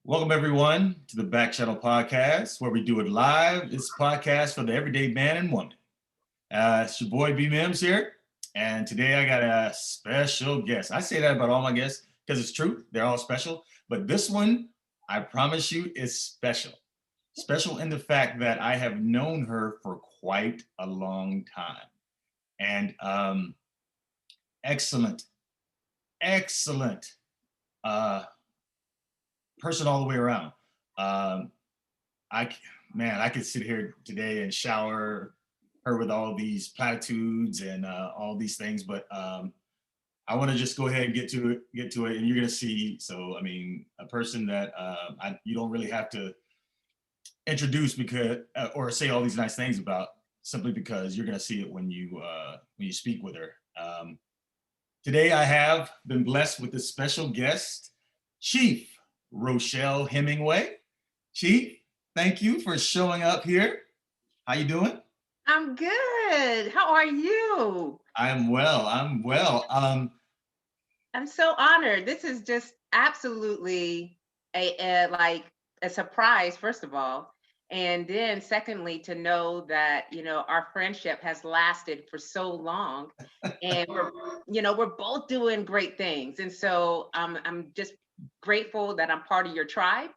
Welcome everyone to the Back Channel Podcast, where we do it live. It's a podcast for the everyday man and woman. It's your boy B Mims here, and today I got a special guest. I say that about all my guests because it's true; they're all special. But this one, I promise you, is special. Special in the fact that I have known her for quite a long time, and excellent, excellent. Uh, Person all the way around. Um, I man, I could sit here today and shower her with all these platitudes and all these things, but I want to just go ahead and get to it, and you're gonna see. So, I mean, a person that you don't really have to introduce because or say all these nice things about, simply because you're gonna see it when you speak with her. Today, I have been blessed with this special guest, Chief Rochelle Hemmingway. Chief, thank you for showing up here. How you doing? I'm good. How are you? I'm well. I'm well. I'm so honored. This is just absolutely a surprise, first of all. And then secondly, to know that, our friendship has lasted for so long and we're both doing great things. And so I'm just grateful that I'm part of your tribe,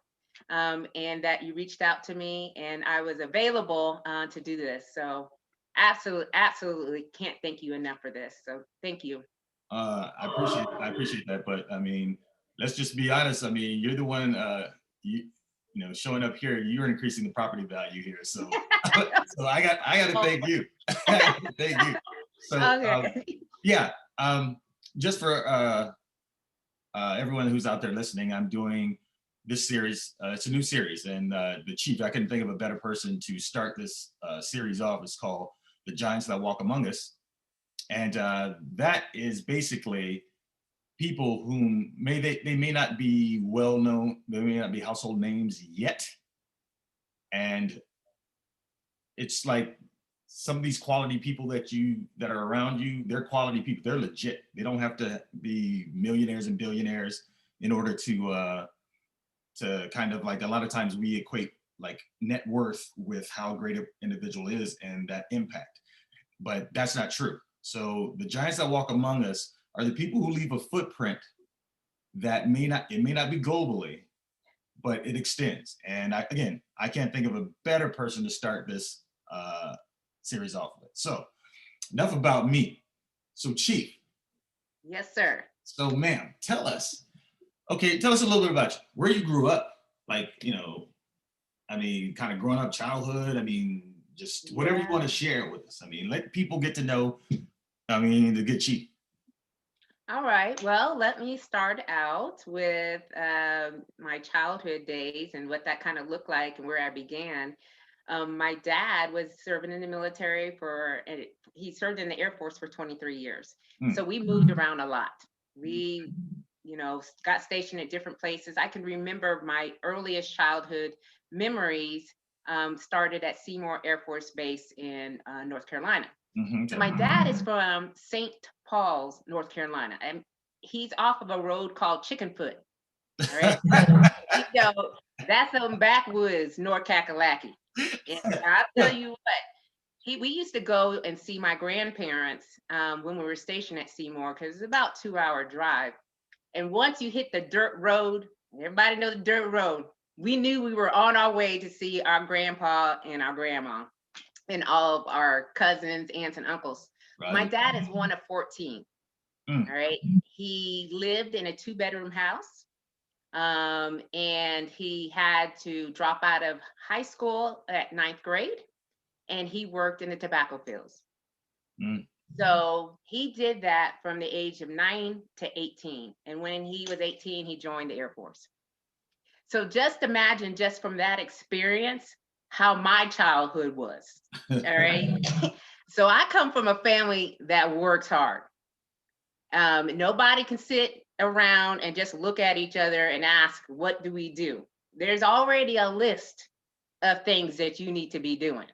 and that you reached out to me and I was available to do this. So absolutely can't thank you enough for this. So thank you. I appreciate that, but I mean, let's just be honest. I mean, you're the one. Showing up here, you're increasing the property value here. So, so I got to Oh, thank you. I gotta thank you. So, okay. yeah. Just for everyone who's out there listening, I'm doing this series. It's a new series, and the chief, I couldn't think of a better person to start this series off. It's called "The Giants That Walk Among Us," and that is basically people whom they may not be well known, they may not be household names yet, and it's like some of these quality people that are around you, they're quality people. They're legit. They don't have to be millionaires and billionaires in order to kind of, like, a lot of times we equate like net worth with how great an individual is and that impact, but that's not true. So the giants that walk among us are the people who leave a footprint that may not be globally, but it extends. And again, I can't think of a better person to start this series off with. So enough about me. So, Chief, Yes, sir. so ma'am, tell us a little bit about you, where you grew up, like, I mean, kind of growing up, childhood. I mean, just whatever you want Yeah. to share with us. I mean, let people get to know. I mean, the good Chief. All right. Well, let me start out with my childhood days and what that kind of looked like and where I began. My dad was serving in the military he served in the Air Force for 23 years. Hmm. So we moved around a lot. We, got stationed at different places. I can remember my earliest childhood memories started at Seymour Air Force Base in North Carolina. So Okay. my dad is from St. Paul's, North Carolina, and he's off of a road called Chickenfoot. All right. So, you know, that's some backwoods, North Kakalaki. And I'll tell you what, we used to go and see my grandparents when we were stationed at Seymour, because it's about 2 hour drive. And once you hit the dirt road, everybody know the dirt road, we knew we were on our way to see our grandpa and our grandma and all of our cousins, aunts, and uncles. My Roger. dad is one of 14. Mm. All right. He lived in a 2 bedroom house, and he had to drop out of high school at ninth grade, and he worked in the tobacco fields. Mm. So he did that from the age of 9 to 18. And when he was 18, he joined the Air Force. So just imagine, just from that experience, how my childhood was. All right. So I come from a family that works hard. Nobody can sit around and just look at each other and ask, what do we do? There's already a list of things that you need to be doing.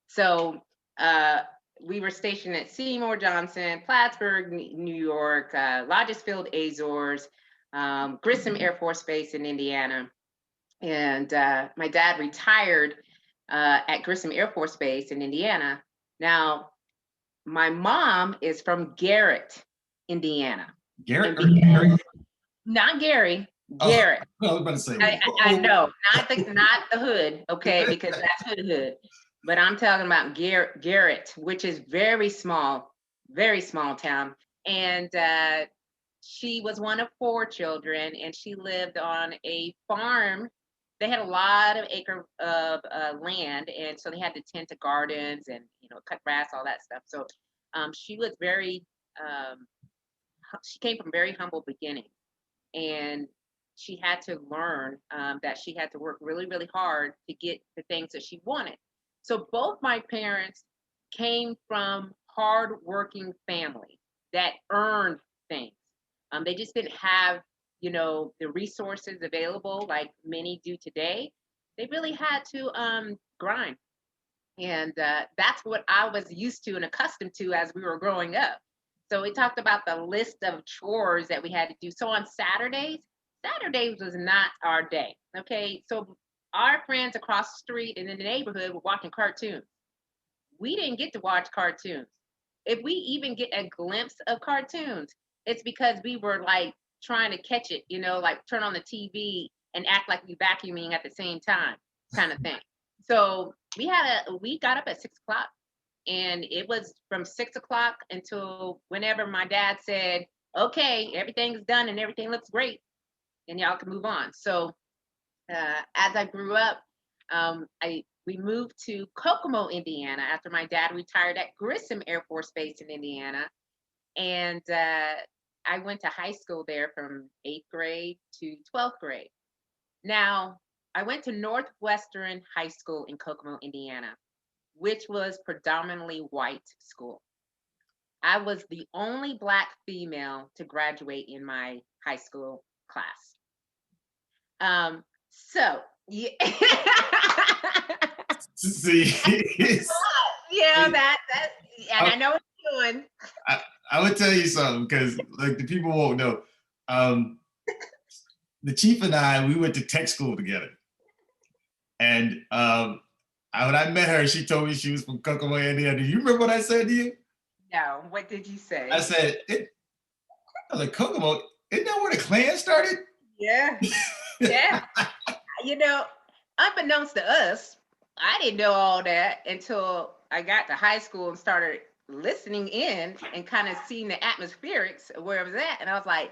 So uh, we were stationed at Seymour, Johnson, Plattsburgh, New York, Lajesfield, Azores, Grissom Air Force Base in Indiana. And my dad retired at Grissom Air Force Base in Indiana. Now, my mom is from Garrett, Indiana. Garrett And or Gary? not Gary, Oh, Garrett. I was about to say. I know, not the hood, okay, because that's hood. But I'm talking about Garrett, which is very small town. And she was one of four children, and she lived on a farm. They had a lot of acre of land, and so they had to tend to gardens and cut grass, all that stuff. So she was um, she came from very humble beginnings, and she had to learn that she had to work really, really hard to get the things that she wanted. So both my parents came from hardworking families that earned things. They just didn't have, the resources available like many do today. They really had to grind. And that's what I was used to and accustomed to as we were growing up. So we talked about the list of chores that we had to do. So on Saturdays was not our day. Okay. So our friends across the street and in the neighborhood were watching cartoons. We didn't get to watch cartoons. If we even get a glimpse of cartoons, it's because we were like trying to catch it, like turn on the TV and act like we vacuuming at the same time, kind of thing. So we got up at 6 o'clock, and it was from 6 o'clock until whenever my dad said, "Okay, everything's done and everything looks great, and y'all can move on." So as I grew up, I we moved to Kokomo, Indiana, after my dad retired at Grissom Air Force Base in Indiana, and I went to high school there from 8th grade to 12th grade. Now, I went to Northwestern High School in Kokomo, Indiana, which was predominantly white school. I was the only Black female to graduate in my high school class. So yeah. See, Yeah, that, and I, I know what you're doing. I, I would tell you something because like the people won't know. Um, the chief and I, we went to tech school together, and when I met her, she told me she was from Kokomo, Indiana. Do you remember what I said to you? No, what did you I say? said, I was like, Kokomo, isn't that where the Klan started? Yeah, yeah. You know, Unbeknownst to us, I didn't know all that until I got to high school and started listening in and kind of seeing the atmospherics of where I was at. And I was like,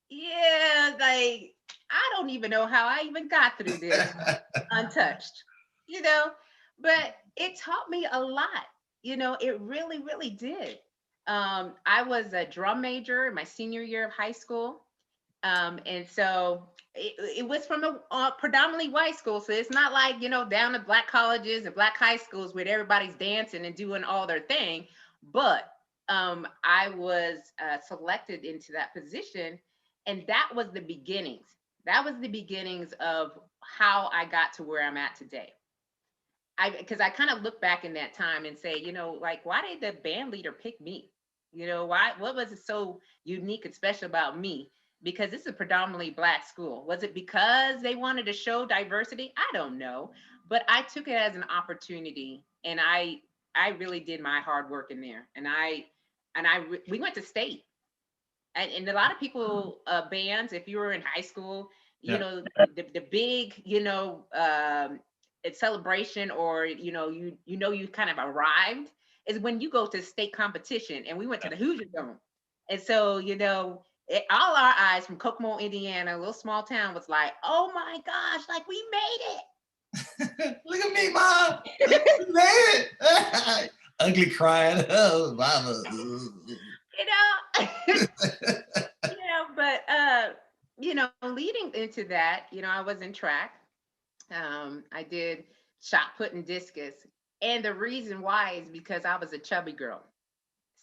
yeah, like, I don't even know how I even got through this untouched, you know, but it taught me a lot. It really, really did. I was a drum major in my senior year of high school. And so it was from a predominantly white school. So it's not like, down at Black colleges and Black high schools where everybody's dancing and doing all their thing. But I was selected into that position. And that was the beginnings. That was the beginnings of how I got to where I'm at today. Because I kind of look back in that time and say, like, why did the band leader pick me? What was it so unique and special about me? Because this is a predominantly Black school. Was it because they wanted to show diversity? I don't know, but I took it as an opportunity, and I really did my hard work in there, and we went to state, and a lot of people bands, if you were in high school, Yeah. the big celebration, or you kind of arrived, is when you go to state competition, and we went to the Hoosier Dome. And so all our eyes from Kokomo, Indiana, a little small town, was like, oh my gosh, like we made Look at me, mom. We made it. Ugly crying. Oh, mama. it. But leading into that, I was in track. I did shot put and discus. And the reason why is because I was a chubby girl.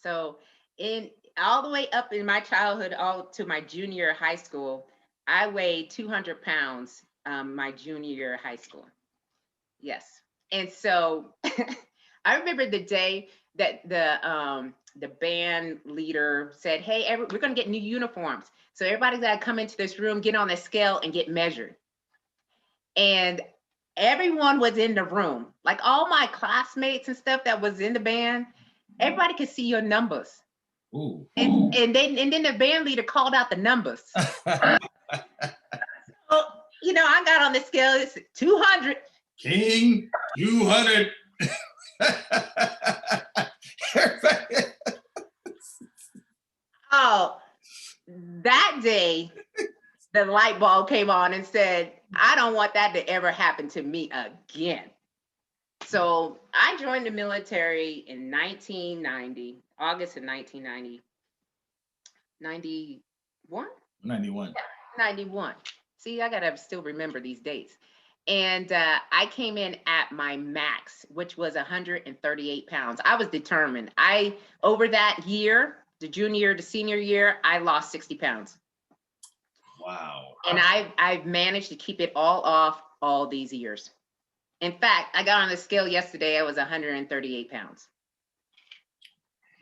So in all the way up in my childhood, all to my junior year of high school, I weighed 200 pounds my junior year of high school. Yes. And so I remember the day that the band leader said, "Hey, we're going to get new uniforms. So everybody's got to come into this room, get on the scale, and get measured." And everyone was in the room, like all my classmates and stuff that was in the band. Everybody could see your numbers. Ooh. And then the band leader called out the numbers. So, I got on the scale. It's 200. King 200. Oh, that day, the light bulb came on and said, I don't want that to ever happen to me again. So I joined the military in 1990, August of 1990, 91? 91. 91. See, I gotta still remember these dates. And I came in at my max, which was 138 pounds. I was determined. Over that year, the junior to senior year, I lost 60 pounds. Wow. And I've managed to keep it all off all these years. In fact, I got on the scale yesterday, I was 138 pounds.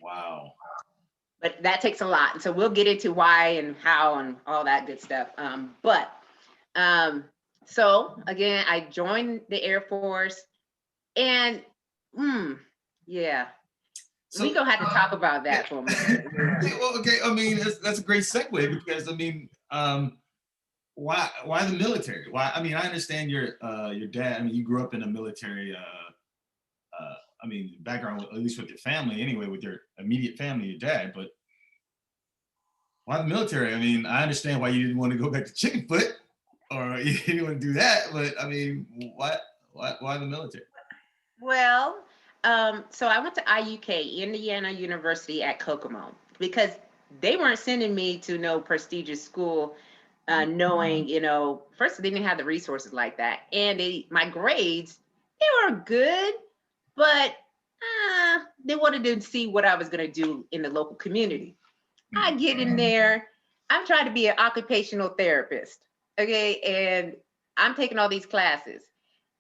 Wow. But that takes a lot. And so we'll get into why and how and all that good stuff. So again, I joined the Air Force and yeah. So we're gonna have to talk about that for a minute. Well, okay, I mean, that's a great segue because I mean, why the military? Why? I mean, I understand your dad. I mean, you grew up in a military. I mean, background, at least with your family, anyway, with your immediate family, your dad. But why the military? I mean, I understand why you didn't want to go back to Chickenfoot, or you didn't want to do that. But I mean, why the military? Well, so I went to IUK, Indiana University at Kokomo, because they weren't sending me to no prestigious school, knowing, first they didn't have the resources like that. And my grades, they were good, but they wanted to see what I was going to do in the local community. I get in there, I'm trying to be an occupational therapist, okay? And I'm taking all these classes.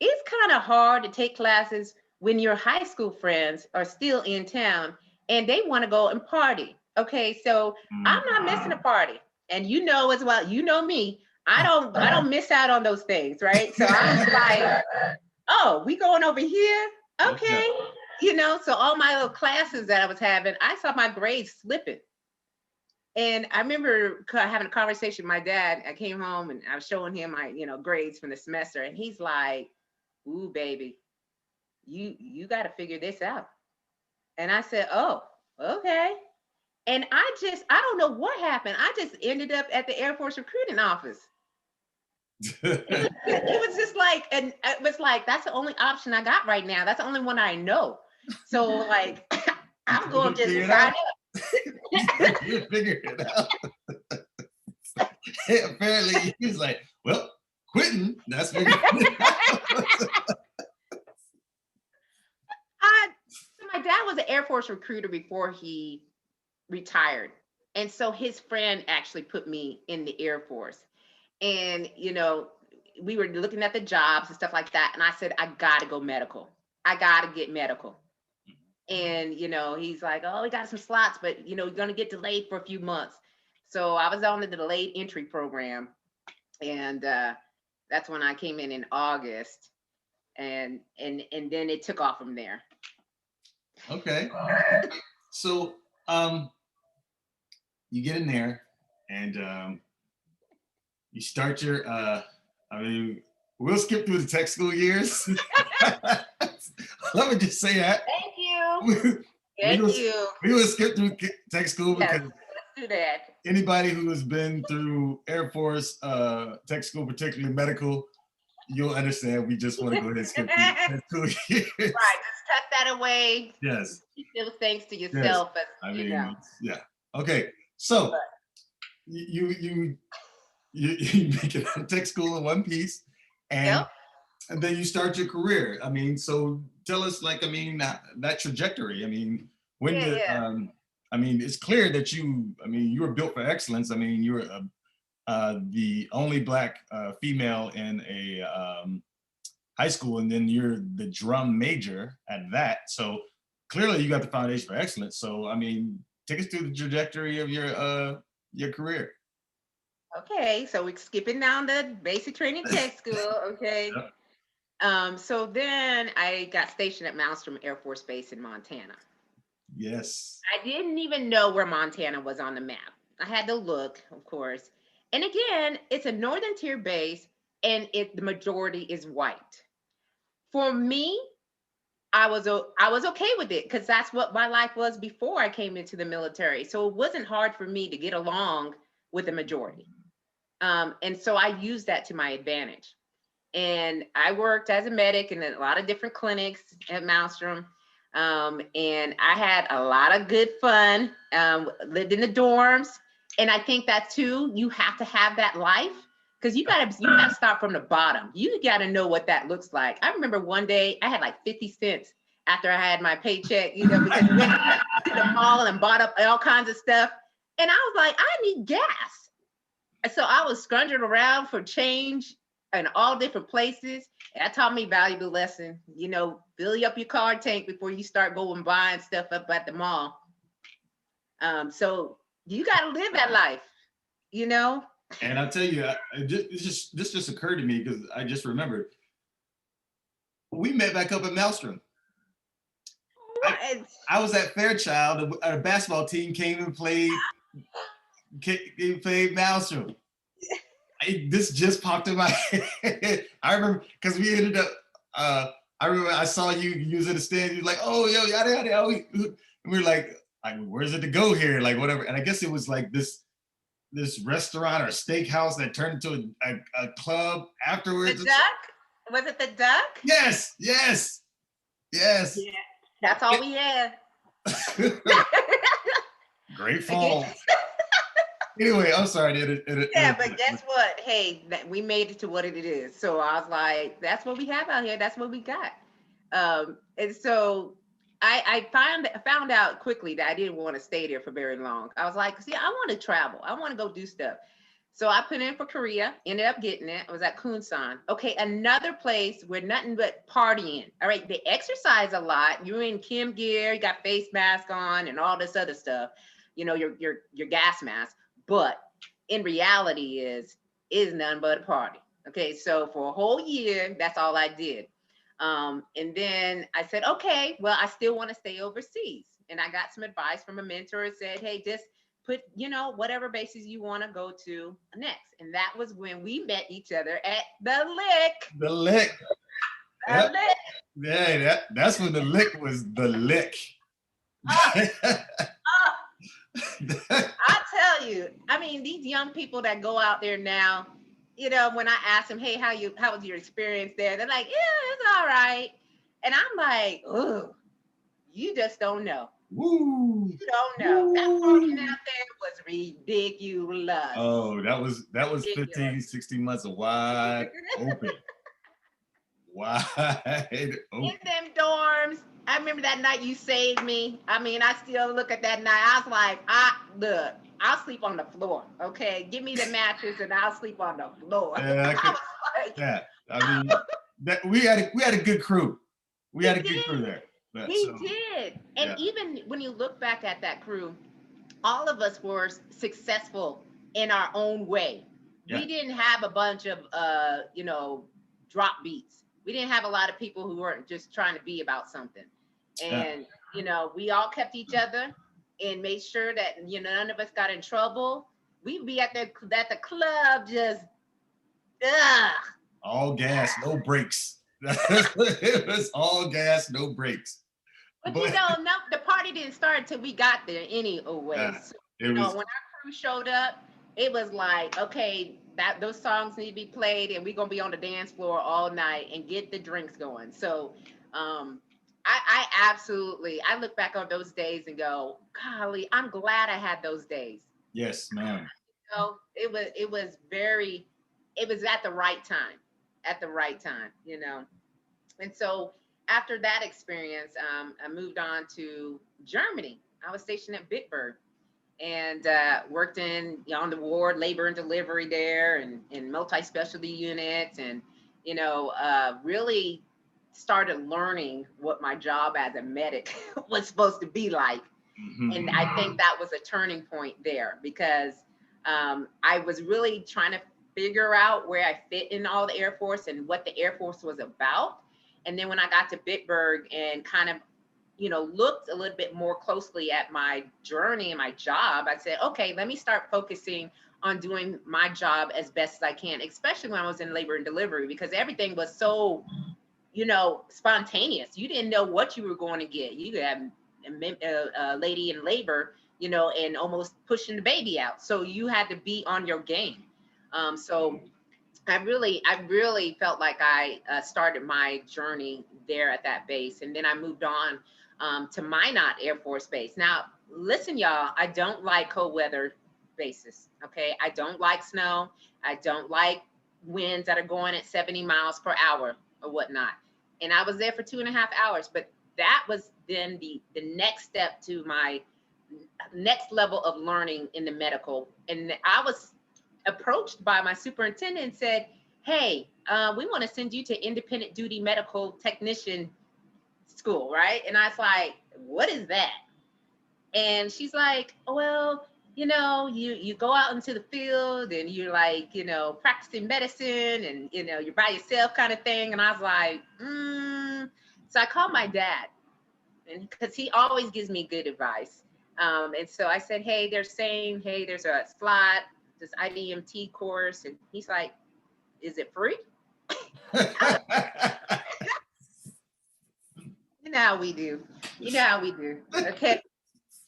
It's kind of hard to take classes when your high school friends are still in town and they want to go and party, okay? So I'm not missing a party. And as well, me, I don't miss out on those things, right? So I was like, oh, we going over here? Okay. So all my little classes that I was having, I saw my grades slipping. And I remember having a conversation with my dad. I came home and I was showing him my, grades from the semester. And he's like, ooh, baby, you got to figure this out. And I said, oh, okay. And I don't know what happened. I just ended up at the Air Force recruiting office. It was just like, and it was like, that's the only option I got right now. That's the only one I know. So like, I'm going to just sign up. You figured it out. Apparently, he's like, well, quitting. That's figured it out. My dad was an Air Force recruiter before he retired. And so his friend actually put me in the Air Force. And, we were looking at the jobs and stuff like that. And I said, I got to go medical. I got to get medical. And, he's like, oh, we got some slots, but, you're going to get delayed for a few months. So I was on the delayed entry program. And that's when I came in August. And then it took off from there. Okay. So you get in there and you start your, we'll skip through the tech school years. Let me just say that. Thank you. We will skip through tech school because let's do that. Anybody who has been through Air Force tech school, particularly medical, you'll understand. We just want to go ahead and skip through tech school years. Right, just cut that away. Yes. Keep those things to yourself. Yes. Yeah. Okay. So you make it out of tech school in one piece, and then you start your career. So tell us, that trajectory. When did it's clear that you were built for excellence. You were the only Black female in a high school, and then you're the drum major at that. So clearly you got the foundation for excellence. So take us through the trajectory of your career. Okay, so we're skipping down the basic training tech school. Okay. Yep. So then I got stationed at Malmstrom Air Force Base in Montana. Yes. I didn't even know where Montana was on the map. I had to look, of course. And again, it's a northern tier base, and the majority is white. For me, I was okay with it because that's what my life was before I came into the military. So it wasn't hard for me to get along with the majority. And so I used that to my advantage. And I worked as a medic in a lot of different clinics at Malmstrom. And I had a lot of good fun, lived in the dorms. And I think that too, you have to have that life because you gotta start from the bottom. You gotta know what that looks like. I remember one day I had like 50 cents after I had my paycheck, because we went to the mall and bought up all kinds of stuff. And I was like, I need gas. So I was scrounging around for change in all different places. And that taught me a valuable lesson. Fill up your car tank before you start going buying stuff up at the mall. So you got to live that life, you know? And I'll tell you, this just occurred to me because I just remembered. We met back up at Maelstrom. I was at Fairchild. A basketball team came and played Maelstrom. This just popped in my head. I remember because we ended up. I remember I saw you was in the stand. You're like, oh, yo, yada yada. And we were like, where's it to go here? Like whatever. And I guess it was like this restaurant or steakhouse that turned into a club afterwards. The Duck? Was it the Duck? Yes. Yeah, that's all we had. Great Falls. Anyway, I'm sorry. But guess what? Hey, we made it to what it is. So I was like, that's what we have out here. That's what we got. And so I found out quickly that I didn't want to stay there for very long. I was like, see, I want to travel. I want to go do stuff. So I put in for Korea, ended up getting it. I was at Kunsan. Okay, another place where nothing but partying. All right, they exercise a lot. You're in Kim gear, you got face mask on and all this other stuff. Your gas mask. But in reality is none but a party. Okay, so for a whole year, that's all I did. And then I said, okay, well, I still want to stay overseas. And I got some advice from a mentor and said, hey, just put, whatever bases you want to go to next. And that was when we met each other at the Lick. The Lick. The Lick. Yeah, that's when the Lick was the Lick. I tell you, I mean, these young people that go out there now, when I ask them, hey, how was your experience there? They're like, yeah, it's all right. And I'm like, oh, you just don't know. Woo. You don't know. Woo. That partying out there was ridiculous. Oh, that was 15, 16 months of wide open. Wide open. In them dorms. I remember that night you saved me. I mean, I still look at that night. I was like, look, I'll sleep on the floor. Okay, give me the mattress and I'll sleep on the floor. Yeah, I mean, we had a good crew. We had a good crew there. We did. And even when you look back at that crew, all of us were successful in our own way. Yeah. We didn't have a bunch of drop beats. We didn't have a lot of people who weren't just trying to be about something. And we all kept each other and made sure that none of us got in trouble. We'd be at the club just all gas, no brakes. It was all gas, no brakes. But the party didn't start until we got there anyway. So, when our crew showed up, it was like, okay, those songs need to be played and we're gonna be on the dance floor all night and get the drinks going. So I absolutely, I look back on those days and go, golly, I'm glad I had those days. Yes, ma'am. It was at the right time, And so after that experience, I moved on to Germany. I was stationed at Bitburg and worked on the ward, labor and delivery there, and in multi-specialty units, and really started learning what my job as a medic was supposed to be like. Mm-hmm. And I think that was a turning point there because I was really trying to figure out where I fit in all the Air Force and what the Air Force was about. And then when I got to Bitburg and kind of, looked a little bit more closely at my journey and my job, I said, okay, let me start focusing on doing my job as best as I can, especially when I was in labor and delivery, because everything was so, spontaneous. You didn't know what you were going to get. You could have a lady in labor, and almost pushing the baby out. So you had to be on your game. So I really felt like I started my journey there at that base. And then I moved on to Minot Air Force Base. Now, listen, y'all, I don't like cold weather bases. Okay. I don't like snow. I don't like winds that are going at 70 miles per hour or whatnot. And I was there for 2.5 hours, but that was then the next step to my next level of learning in the medical. And I was approached by my superintendent and said, hey, we want to send you to independent duty medical technician school, right? And I was like, what is that? And she's like, well, you go out into the field and you're like, practicing medicine and, you're by yourself kind of thing. And I was like, So I called my dad, and because he always gives me good advice. And so I said, hey, they're saying, hey, there's a slot, this IDMT course. And he's like, is it free? You know how we do. Okay.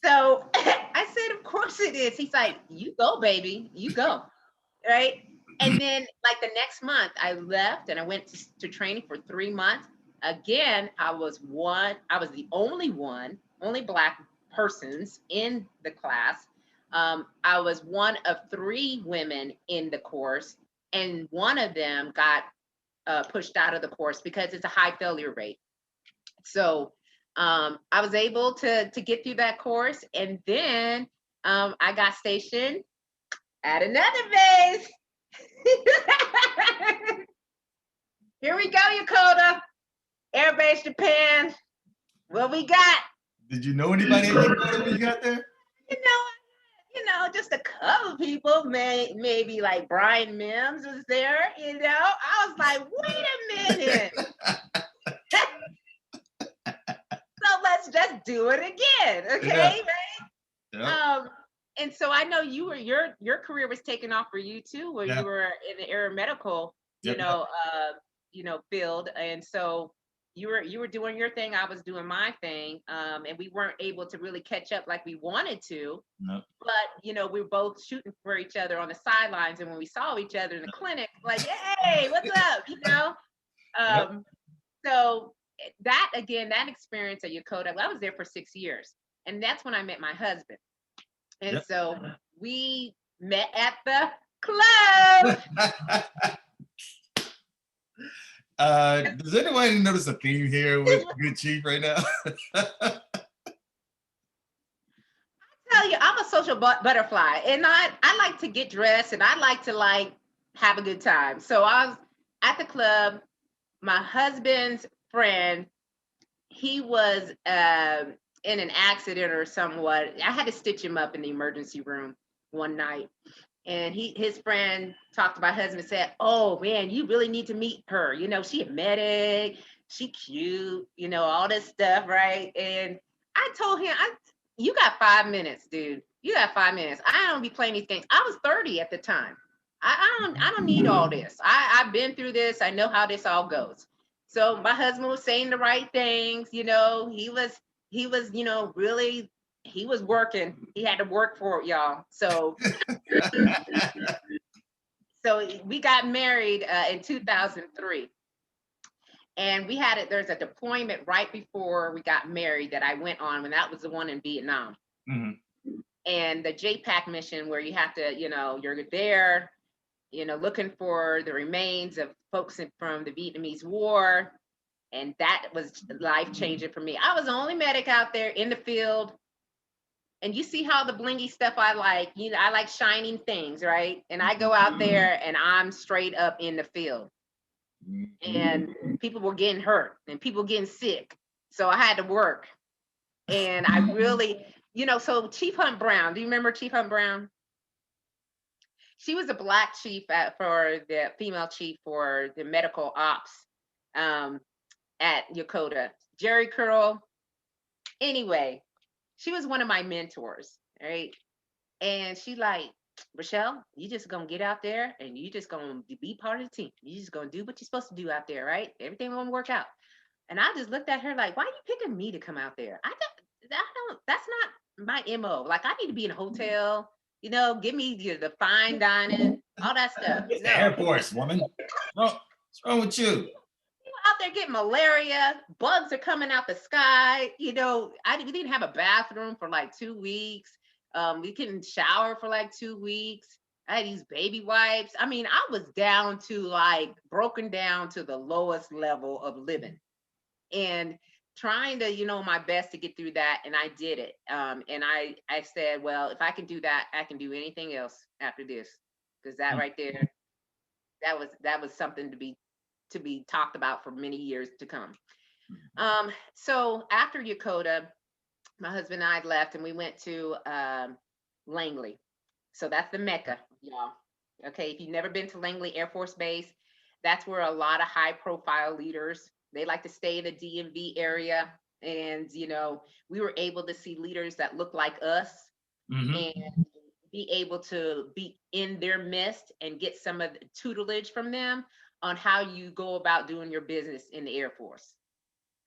So I said, of course it is. He's like, you go, baby, you go. Right. And then like the next month I left and I went to training for 3 months. Again, I was the only Black persons in the class. I was one of 3 women in the course, and one of them got pushed out of the course because it's a high failure rate. So I was able to get through that course, and then I got stationed at another base. Here we go, Yokota, Air Base Japan. What we got? Did you know anybody at Yokota when you got there? Just a couple people, maybe like Brian Mims was there, I was like, wait a minute. So let's just do it again, okay, yeah. Right? Yep. And so I know your career was taking off for you too, where you were in the aeromedical, field, and so you were doing your thing, I was doing my thing, and we weren't able to really catch up like we wanted to. Nope. But we were both shooting for each other on the sidelines, and when we saw each other in the clinic, like, hey, what's up? So that experience at Yokota, I was there for 6 years, and that's when I met my husband. And so we met at the club. Does anybody notice a theme here with Good Chief right now? I tell you, I'm a social butterfly, and I like to get dressed, and I like to have a good time. So I was at the club. My husband's friend, he was in an accident or somewhat. I had to stitch him up in the emergency room one night. And his friend talked to my husband and said, oh man, you really need to meet her. She a medic, she cute, all this stuff, right? And I told him, you got 5 minutes, dude. You got 5 minutes. I don't be playing these games. I was 30 at the time. I don't need all this. I've been through this. I know how this all goes. So my husband was saying the right things. He was, really, he was working. He had to work for it, y'all. So, so we got married in 2003. And there's a deployment right before we got married that I went on, and that was the one in Vietnam. Mm-hmm. And the JPAC mission where you have to, you're there, looking for the remains of folks from the Vietnamese War. And that was life-changing for me. I was the only medic out there in the field. And you see how the blingy stuff I like, I like shining things, right? And I go out there and I'm straight up in the field. And people were getting hurt and people getting sick. So I had to work. And I really, so Chief Hunt Brown, do you remember Chief Hunt Brown? She was a black chief for the female chief for the medical ops um, at Yokota. Jerry Curl. Anyway, she was one of my mentors, right? And she like, Rochelle, you just gonna get out there and you just gonna be part of the team. You just gonna do what you're supposed to do out there, right? Everything gonna work out. And I just looked at her like, why are you picking me to come out there? That's not my MO. Like, I need to be in a hotel, give me the fine dining, all that stuff. It's the No, Air Force, woman. What's wrong with you? out there getting malaria, bugs are coming out the sky. We didn't have a bathroom for like 2 weeks. We couldn't shower for like 2 weeks. I had these baby wipes. I mean, I was down to like broken down to the lowest level of living and trying to, my best to get through that. And I did it. And I said, well, if I can do that, I can do anything else after this. Because that right there, that was something to be talked about for many years to come. So after Yokota, my husband and I left and we went to Langley. So that's the Mecca, y'all. Okay, if you've never been to Langley Air Force Base, that's where a lot of high profile leaders, they like to stay in the DMV area. And, we were able to see leaders that look like us and be able to be in their midst and get some of the tutelage from them on how you go about doing your business in the Air Force.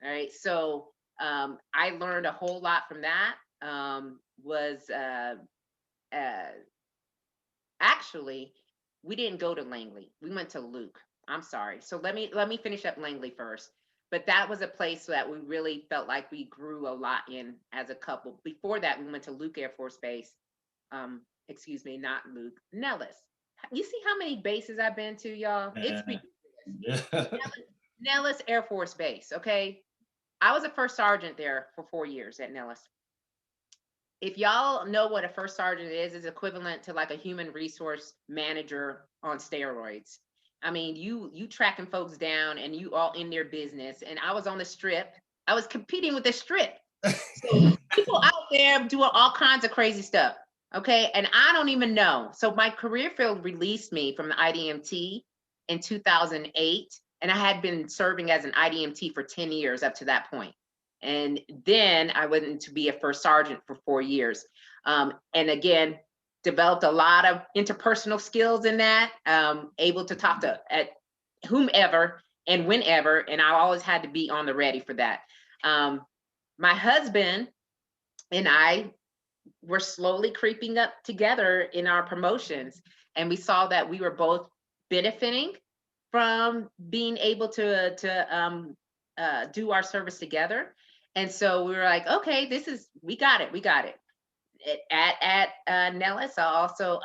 All right. So I learned a whole lot from that. Actually, we didn't go to Langley. We went to Luke. I'm sorry. So let me finish up Langley first. But that was a place that we really felt like we grew a lot in as a couple. Before that, we went to Luke Air Force Base. Excuse me, not Luke, Nellis. You see how many bases I've been to, y'all? It's ridiculous. Yeah. Nellis Air Force Base, okay? I was a first sergeant there for 4 years at Nellis. If y'all know what a first sergeant is, it's equivalent to like a human resource manager on steroids. I mean, you tracking folks down and you all in their business. And I was on the strip. I was competing with the strip. So people out there doing all kinds of crazy stuff. Okay. And I don't even know. So my career field released me from the IDMT in 2008. And I had been serving as an IDMT for 10 years up to that point. And then I went to be a first sergeant for 4 years. And again, developed a lot of interpersonal skills in that, able to talk to at whomever and whenever. And I always had to be on the ready for that. My husband and I were slowly creeping up together in our promotions. And we saw that we were both benefiting from being able to do our service together. And so we were like, okay, we got it. At Nellis, I also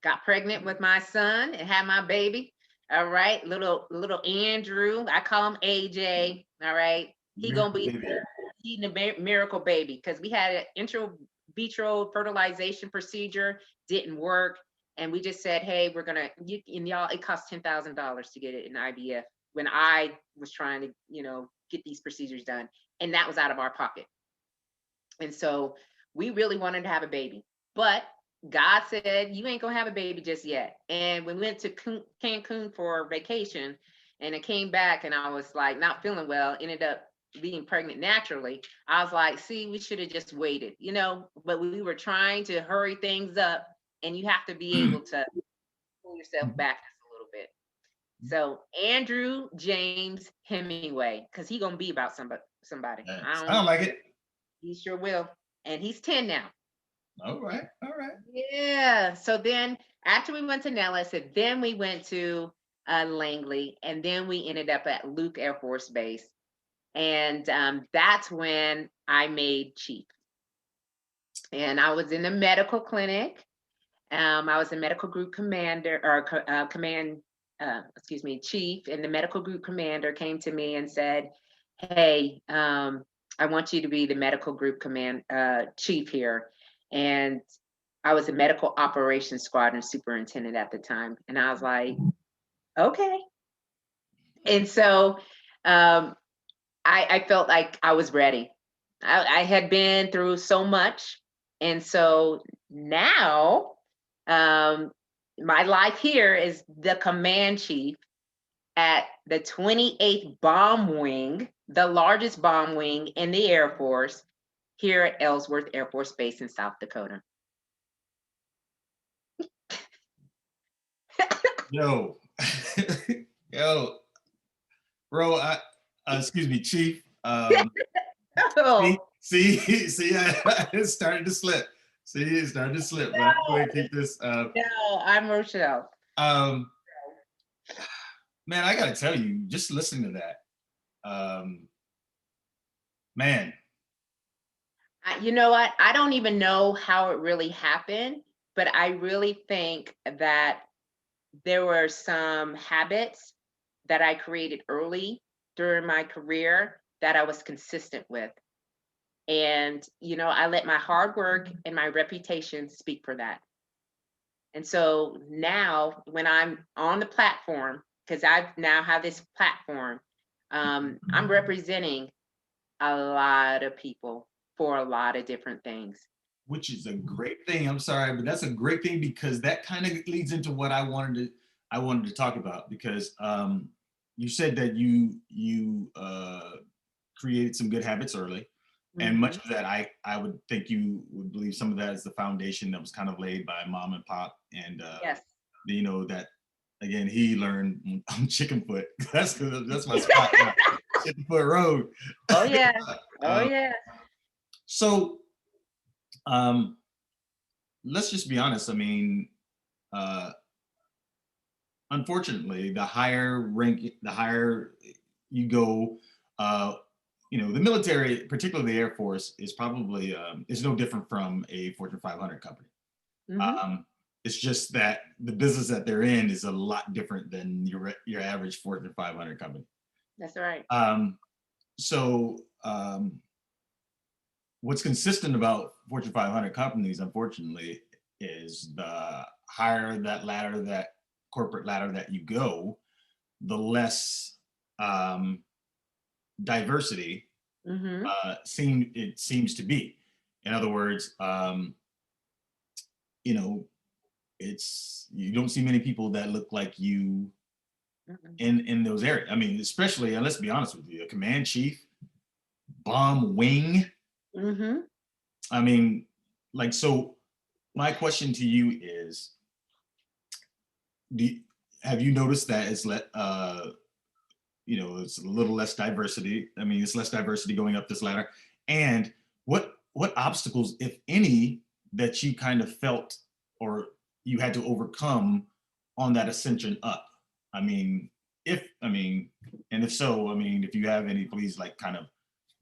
got pregnant with my son and had my baby. All right, little Andrew, I call him AJ. All right, he gonna be a miracle baby because we had an intro vitro fertilization procedure, didn't work, and we just said, hey, we're gonna, and y'all, it cost $10,000 to get it in IVF when I was trying to, get these procedures done, and that was out of our pocket. And so we really wanted to have a baby, but God said, you ain't gonna have a baby just yet. And we went to Cancun for vacation, and I came back and I was like not feeling well, ended up being pregnant naturally. I was like, see, we should have just waited, but we were trying to hurry things up, and you have to be able to pull yourself back just a little bit. So Andrew James Hemmingway, because he gonna be about somebody. Sound like it. He sure will. And he's 10 now. All right. Yeah. So then after we went to Nellis, and then we went to Langley, and then we ended up at Luke Air Force Base. And that's when I made chief. And I was in the medical clinic. I was a medical group commander or chief. And the medical group commander came to me and said, hey, I want you to be the medical group chief here. And I was a medical operations squadron superintendent at the time. And I was like, okay. And so I felt like I was ready. I had been through so much. And so now my life here is the command chief at the 28th Bomb Wing, the largest bomb wing in the Air Force, here at Ellsworth Air Force Base in South Dakota. Yo, yo, bro. Excuse me, Chief. See, Oh, see, it started to slip. See, it started to slip. But I'm going to keep this. no, I'm Rochelle. Um, man, I gotta tell you, just listening to that, man. You know what? I don't even know how it really happened, but I really think that there were some habits that I created early during my career that I was consistent with. And, I let my hard work and my reputation speak for that. And so now when I'm on the platform, because I've now have this platform, I'm representing a lot of people for a lot of different things. Which is a great thing. I'm sorry, but that's a great thing because that kind of leads into what I wanted to talk about because you said that you created some good habits early, and much Mhm. of that I would think you would believe some of that is the foundation that was kind of laid by mom and pop, and Yes. that again he learned on chicken foot. That's my spot now, chicken foot road. Oh yeah. Oh uh, yeah. so um, let's just be honest. I mean, uh, unfortunately, the higher you go, uh, the military, particularly the Air Force, is probably is no different from a Fortune 500 company. Hmm. Um, it's just that the business that they're in is a lot different than your average Fortune 500 company. That's right. Um, so what's consistent about Fortune 500 companies, unfortunately, is the higher that corporate ladder that you go, the less um, diversity Hmm. it seems to be. In other words, you know, it's you don't see many people that look like you in those areas. I mean, especially, and let's be honest with you, a command chief, bomb wing. Hmm. I mean, like so. My question to you is: do you, have you noticed that it's a little less diversity. I mean, it's less diversity going up this ladder. And what obstacles, if any, that you kind of felt or you had to overcome on that ascension up? I mean, and if so, I mean, if you have any, please like kind of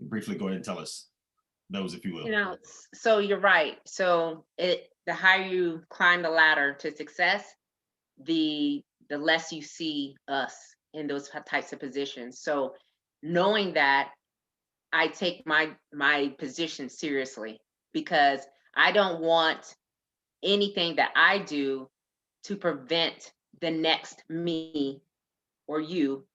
briefly go ahead and tell us those, if you will. So you're right. So the higher you climb the ladder to success, the less you see us in those types of positions. So knowing that, I take my position seriously because I don't want anything that I do to prevent the next me or you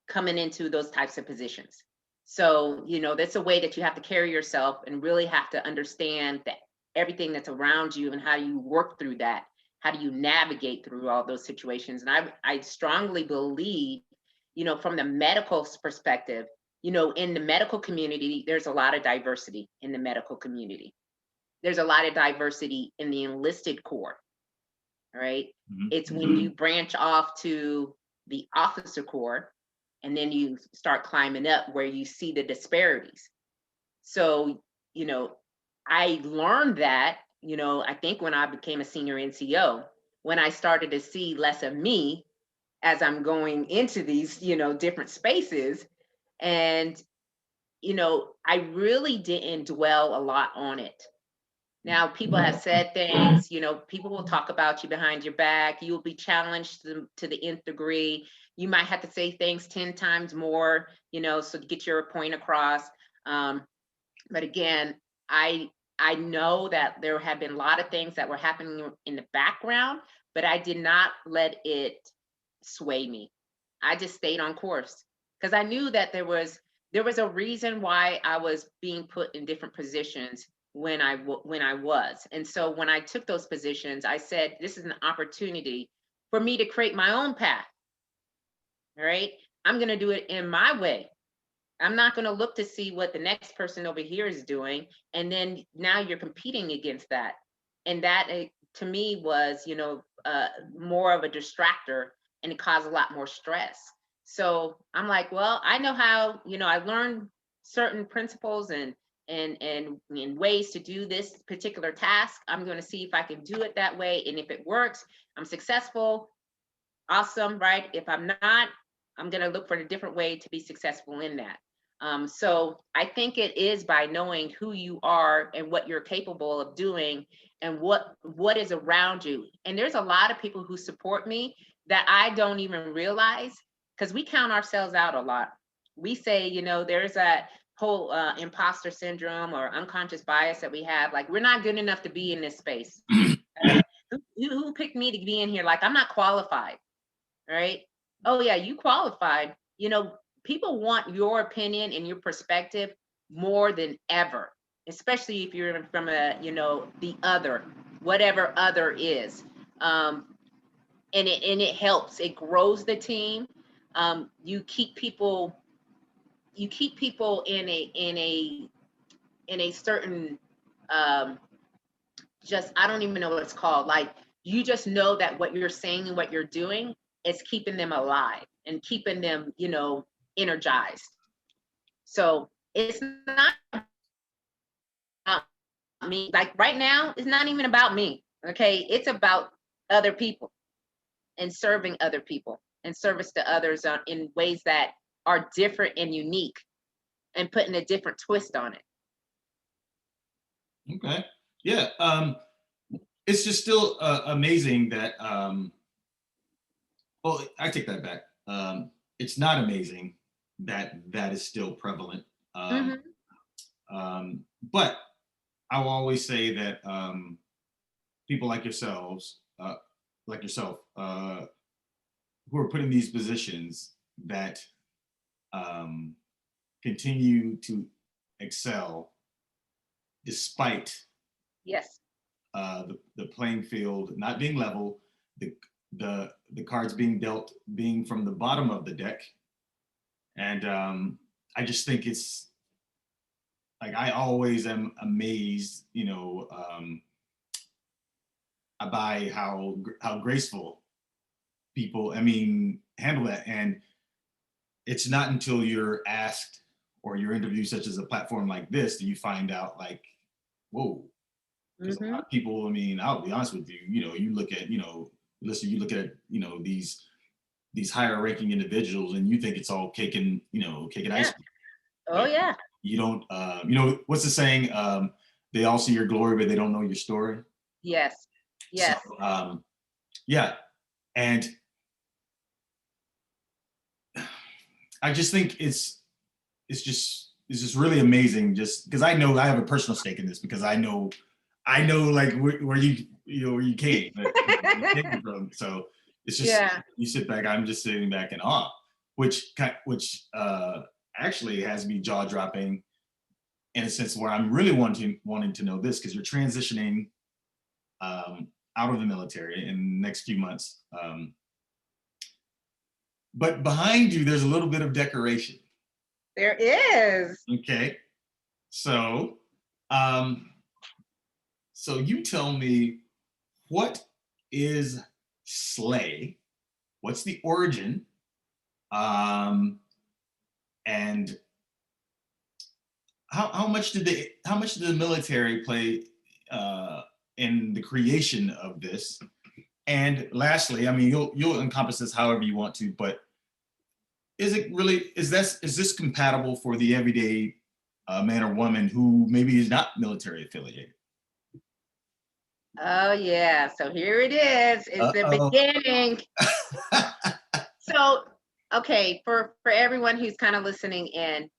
coming into those types of positions. So, that's a way that you have to carry yourself and really have to understand that everything that's around you and how you work through that. How do you navigate through all those situations? And I strongly believe, from the medical perspective, in the medical community, there's a lot of diversity in the medical community. There's a lot of diversity in the enlisted corps, right? Mhm. It's when you branch off to the officer corps and then you start climbing up where you see the disparities. So, you know, I learned that, I think when I became a senior NCO, when I started to see less of me as I'm going into these, different spaces. And, I really didn't dwell a lot on it. Now, people have said things, people will talk about you behind your back. You will be challenged to the nth degree. You might have to say things 10 times more, so to get your point across. Um, but again, I I know that there have been a lot of things that were happening in the background, but I did not let it sway me. I just stayed on course because I knew that there was a reason why I was being put in different positions when I was. And so when I took those positions, I said, this is an opportunity for me to create my own path. All right. I'm going to do it in my way. I'm not going to look to see what the next person over here is doing. And then now you're competing against that. And that to me was, more of a distractor, and it caused a lot more stress. So I'm like, well, I know how, I learned certain principles and ways to do this particular task. I'm going to see if I can do it that way. And if it works, I'm successful. Awesome, right? If I'm not, I'm going to look for a different way to be successful in that. So I think it is by knowing who you are and what you're capable of doing and what is around you. And there's a lot of people who support me that I don't even realize, because we count ourselves out a lot. We say, there's that whole imposter syndrome or unconscious bias that we have. Like, we're not good enough to be in this space. Who picked me to be in here? Like, I'm not qualified, right? Oh yeah, you qualified. People want your opinion and your perspective more than ever, especially if you're from the other, whatever other is. And it helps. It grows the team. You keep people in a certain just, I don't even know what it's called. Like, you just know that what you're saying and what you're doing is keeping them alive and keeping them, energized. So it's not about me. Like right now, it's not even about me. Okay. It's about other people and serving other people and service to others in ways that are different and unique and putting a different twist on it. Okay. Yeah. It's just still amazing that, well, I take that back. It's not amazing that that is still prevalent. But I will always say that people like yourself, who are put in these positions that continue to excel despite Yes. The playing field not being level, the cards being dealt being from the bottom of the deck, and I just think it's like I always am amazed, by how graceful people, handle that, and it's not until you're asked or you're interviewed, such as a platform like this, that you find out like, whoa. Because a lot of people, I'll be honest with you, you look at, listen, you look at, these higher ranking individuals and you think it's all cake and, cake and ice cream. Oh yeah. You don't, what's the saying? They all see your glory, but they don't know your story. Yes. Yes. So, yeah. And I just think it's just really amazing, just because I know I have a personal stake in this, because I know like where you came from. So it's just, you sit back, I'm just sitting back in awe, which actually has me jaw dropping in a sense where I'm really wanting to know this, because you're transitioning out of the military in the next few months. But behind you, there's a little bit of decoration. There is. Okay. So, so you tell me, what is sleigh? What's the origin? And how much did the military play in the creation of this? And lastly, you'll encompass this however you want to, but is this compatible for the everyday man or woman who maybe is not military affiliated? Oh yeah, so here it is. It's the beginning. So, okay, for everyone who's kind of listening in,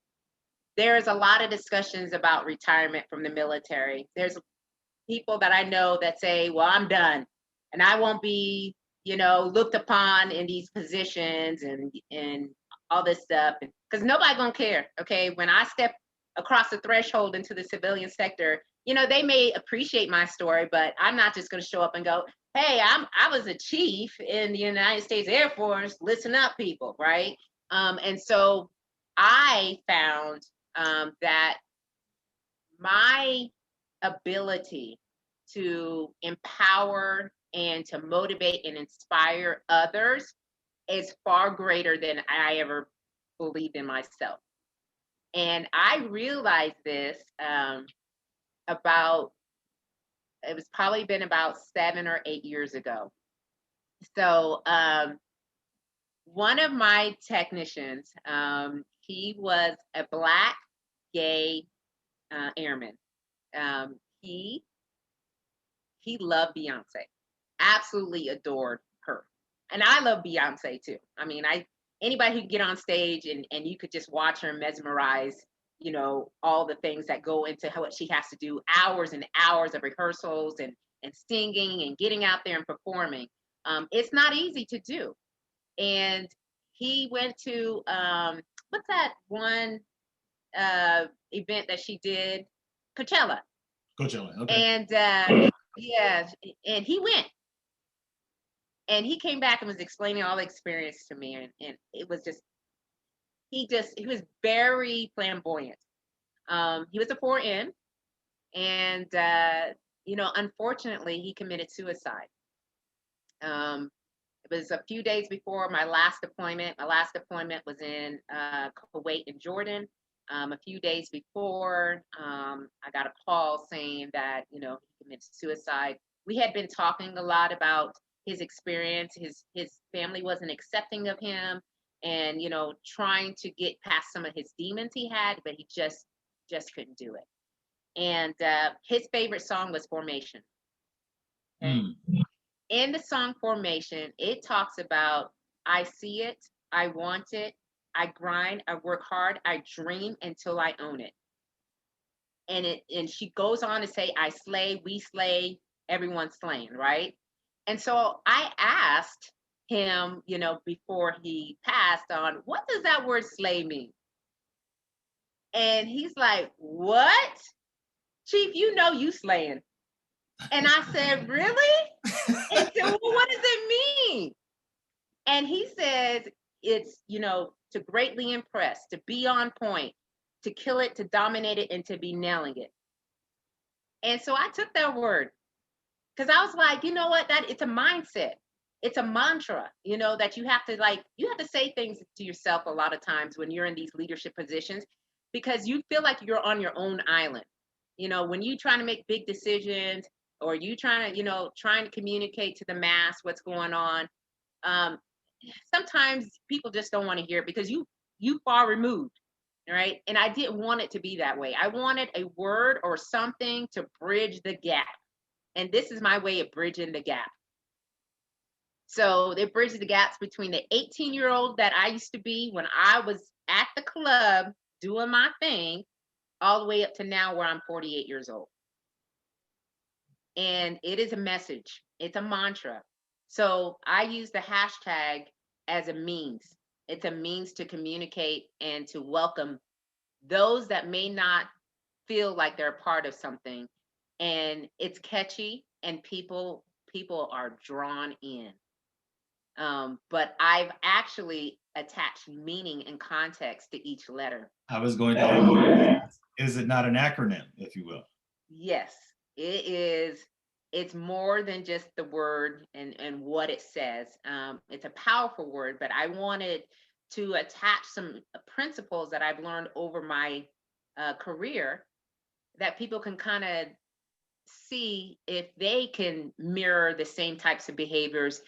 there's a lot of discussions about retirement from the military. There's people that I know that say, well, I'm done and I won't be, looked upon in these positions and all this stuff, because nobody gonna care. Okay, when I step across the threshold into the civilian sector, you know, they may appreciate my story, but I'm not just going to show up and go, hey, I was a chief in the United States Air Force. Listen up, people, right? And so I found that my ability to empower and to motivate and inspire others is far greater than I ever believed in myself. And I realized this about, it was probably been about 7 or 8 years ago. So one of my technicians, he was a Black gay airman. Um, he he loved Beyonce, absolutely adored her, and I love Beyonce too. I mean, I anybody who could get on stage and you could just watch her mesmerize, you know, all the things that go into what she has to do, hours and hours of rehearsals and singing and getting out there and performing. It's not easy to do. And he went to what's that one event that she did, Coachella. Coachella. Okay. And yeah, and he went and he came back and was explaining all the experience to me, and it was just he was very flamboyant. He was a 4N, and you know, unfortunately, he committed suicide. Um, it was a few days before my last deployment. My last deployment was in Kuwait and Jordan. A few days before, I got a call saying that, you know, he committed suicide. We had been talking a lot about his experience. His family wasn't accepting of him, and you know, trying to get past some of his demons he had, but he just couldn't do it. And his favorite song was Formation. Okay. Mm. In the song Formation, it talks about I see it, I want it, I grind, I work hard, I dream until I own it. And she goes on to say, I slay, we slay, everyone's slain, right? And so I asked him, you know, before he passed, on what does that word slay mean? And he's like, what? Chief, you know you slaying. And I said, really? And said, well, what does it mean? And he says, it's, you know, to greatly impress, to be on point, to kill it, to dominate it, and to be nailing it. And so I took that word because I was like, you know what, that it's a mindset. It's a mantra, you know, that you have to you have to say things to yourself a lot of times when you're in these leadership positions, because you feel like you're on your own island. You know, when you trying to make big decisions, or you trying to, you know, trying to communicate to the mass what's going on. Um, Sometimes people just don't want to hear it because you far removed, right? And I didn't want it to be that way. I wanted a word or something to bridge the gap. And this is my way of bridging the gap. So it bridges the gaps between the 18-year-old that I used to be when I was at the club doing my thing, all the way up to now where I'm 48 years old. And it is a message, it's a mantra. So I use the hashtag as a means. It's a means to communicate and to welcome those that may not feel like they're a part of something. And it's catchy and people are drawn in. But I've actually attached meaning and context to each letter. I was going to ask, is it not an acronym, if you will? Yes, it is. It's more than just the word and what it says. It's a powerful word, but I wanted to attach some principles that I've learned over my career that people can kind of see if they can mirror the same types of behaviors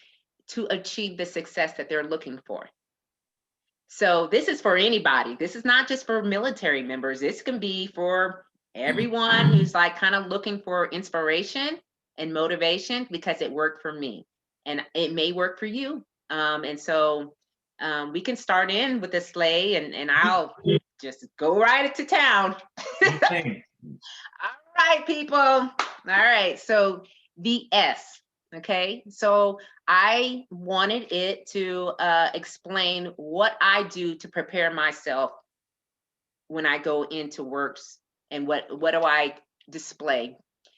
to achieve the success that they're looking for. So this is for anybody. This is not just for military members. This can be for everyone who's like kind of looking for inspiration and motivation, because it worked for me and it may work for you. And so we can start in with the sleigh and I'll just go right into town. All right, people. All right. So the S. Okay. So I wanted it to explain what I do to prepare myself when I go into works, and what do I display.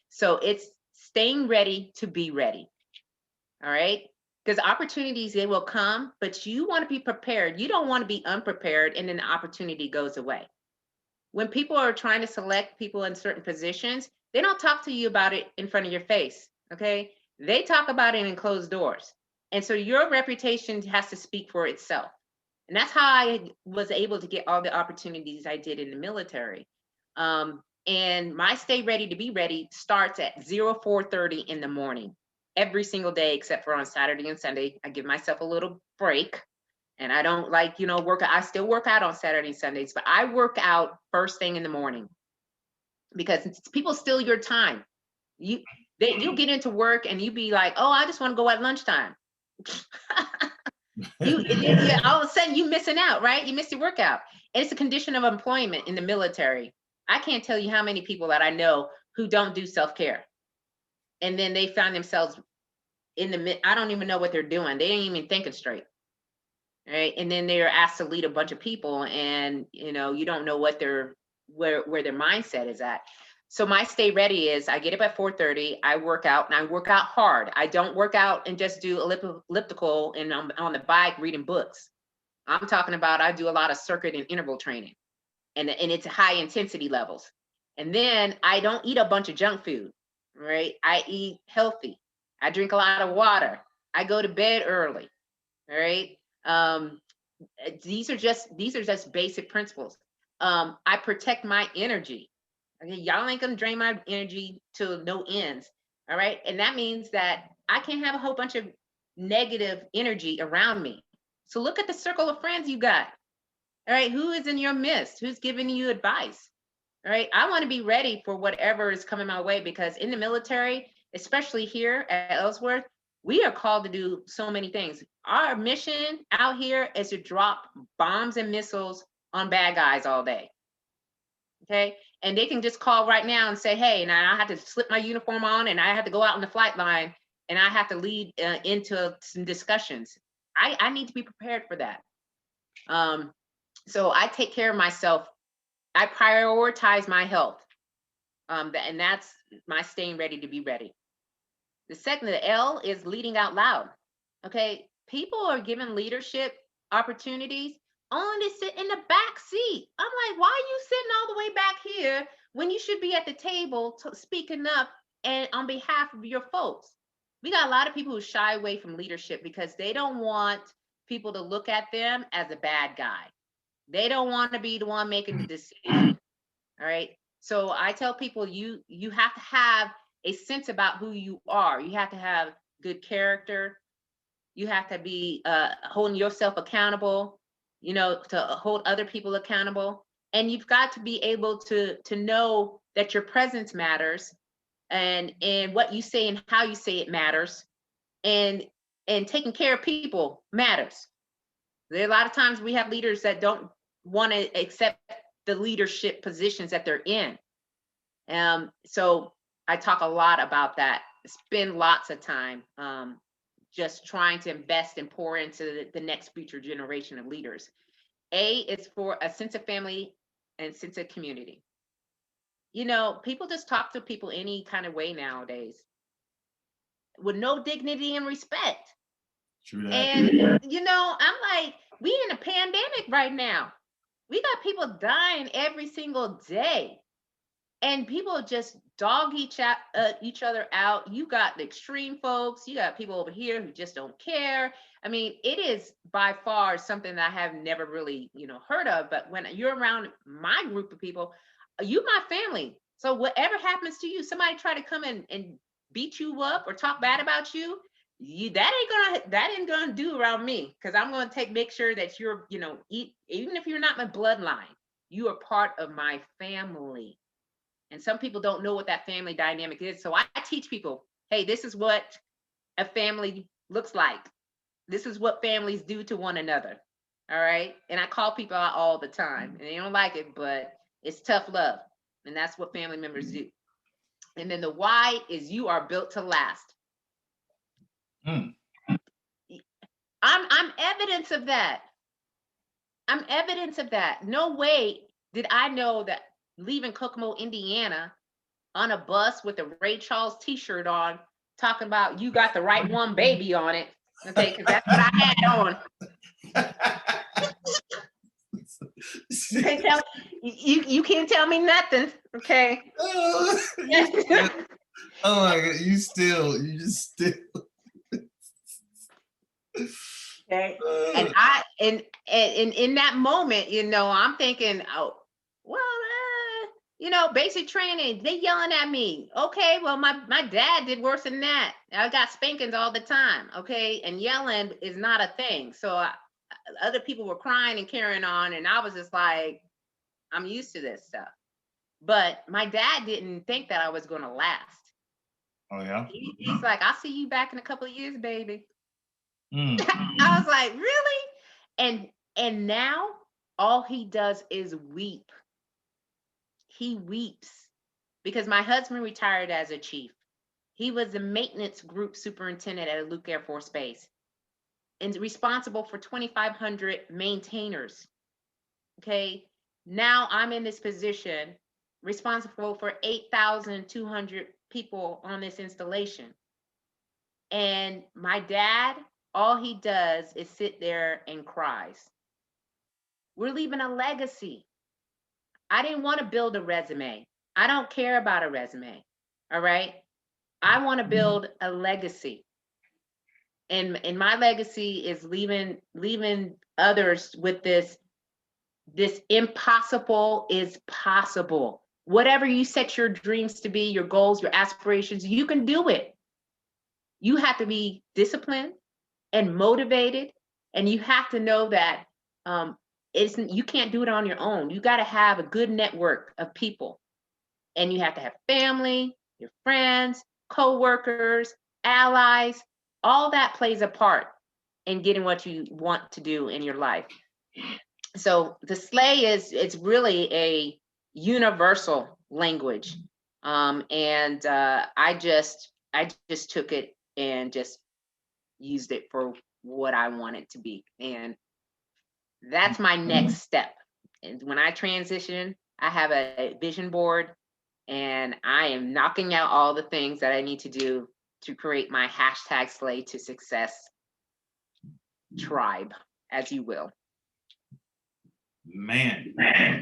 So it's staying ready to be ready. All right. Because opportunities, they will come, but you want to be prepared. You don't want to be unprepared and then the opportunity goes away. When people are trying to select people in certain positions, they don't talk to you about it in front of your face. Okay. They talk about it in closed doors. And so your reputation has to speak for itself. And that's how I was able to get all the opportunities I did in the military. And my stay ready to be ready starts at 04:30 in the morning every single day, except for on Saturday and Sunday. I give myself a little break and I don't like, work. I still work out on Saturday and Sundays, but I work out first thing in the morning because people steal your time. You you get into work and you be like, oh, I just want to go at lunchtime. All of a sudden you missing out, right? You miss your workout. And it's a condition of employment in the military. I can't tell you how many people that I know who don't do self-care. And then they find themselves in the I don't even know what they're doing. They ain't even thinking straight. Right. And then they're asked to lead a bunch of people and you don't know what where their mindset is at. So my stay ready is I get up at 4:30, I work out and I work out hard. I don't work out and just do elliptical and I'm on the bike reading books. I'm talking about I do a lot of circuit and interval training and it's high intensity levels. And then I don't eat a bunch of junk food, right? I eat healthy. I drink a lot of water. I go to bed early, right? Um, these are just basic principles. I protect my energy. Okay, y'all ain't gonna drain my energy to no ends. All right. And that means that I can't have a whole bunch of negative energy around me. So look at the circle of friends you got. All right. Who is in your midst? Who's giving you advice? All right. I want to be ready for whatever is coming my way because in the military, especially here at Ellsworth, we are called to do so many things. Our mission out here is to drop bombs and missiles on bad guys all day. Okay. And they can just call right now and say, hey, now I have to slip my uniform on and I have to go out in the flight line and I have to lead into some discussions. I need to be prepared for that. So I take care of myself. I prioritize my health. And that's my staying ready to be ready. The L is leading out loud. Okay. People are given leadership opportunities only to sit in the back seat. I'm like, why are you sitting all the way back here when you should be at the table speaking up and on behalf of your folks? We got a lot of people who shy away from leadership because they don't want people to look at them as a bad guy. They don't want to be the one making the decision. All right. So I tell people you have to have a sense about who you are. You have to have good character. You have to be holding yourself accountable, to hold other people accountable. And you've got to be able to know that your presence matters and what you say and how you say it matters. And taking care of people matters. There are a lot of times we have leaders that don't want to accept the leadership positions that they're in. So I talk a lot about that. Spend lots of time just trying to invest and pour into the next future generation of leaders. A is for a sense of family and sense of community. People just talk to people any kind of way nowadays with no dignity and respect. True that. And, I'm like, we in a pandemic right now. We got people dying every single day. And people just dog each other out. You got the extreme folks. You got people over here who just don't care. I mean, it is by far something that I have never really, heard of. But when you're around my group of people, you my family. So whatever happens to you, somebody try to come in and beat you up or talk bad about you, that ain't gonna do around me because I'm gonna make sure that you're, even if you're not my bloodline, you are part of my family. And some people don't know what that family dynamic is. So I teach people, hey, this is what a family looks like. This is what families do to one another. All right. And I call people out all the time and they don't like it, but it's tough love. And that's what family members do. And then the Y is you are built to last. I'm evidence of that. I'm evidence of that. No way did I know that leaving Kokomo, Indiana, on a bus with a Ray Charles t-shirt on, talking about you got the right one, baby, on it. Okay, because that's what I had on. You can't tell you can't tell me nothing. Okay. Oh my God, you just still. Okay. And in that moment, I'm thinking, oh, well, basic training, they yelling at me. Okay, well, my dad did worse than that. I got spankings all the time. Okay, and yelling is not a thing. So other people were crying and carrying on, and I was just like, I'm used to this stuff. But my dad didn't think that I was going to last. Oh yeah. He's like, I'll see you back in a couple of years, baby. Mm. I was like, really? And now all he does is weep. He weeps because my husband retired as a chief. He was the maintenance group superintendent at Luke Air Force Base and responsible for 2,500 maintainers. Okay. Now I'm in this position responsible for 8,200 people on this installation. And my dad, all he does is sit there and cries. We're leaving a legacy. I didn't want to build a resume. I don't care about a resume. All right. I want to build a legacy. And my legacy is leaving others with this impossible is possible. Whatever you set your dreams to be, your goals, your aspirations, you can do it. You have to be disciplined and motivated, and you have to know that you can't do it on your own. You got to have a good network of people, and you have to have family, your friends, co-workers, allies. All that plays a part in getting what you want to do in your life. So the sleigh it's really a universal language, and I just took it and just used it for what I want it to be, and that's my next step. And when I transition, I have a vision board, and I am knocking out all the things that I need to do to create my hashtag Slay to Success tribe, as you will. Man,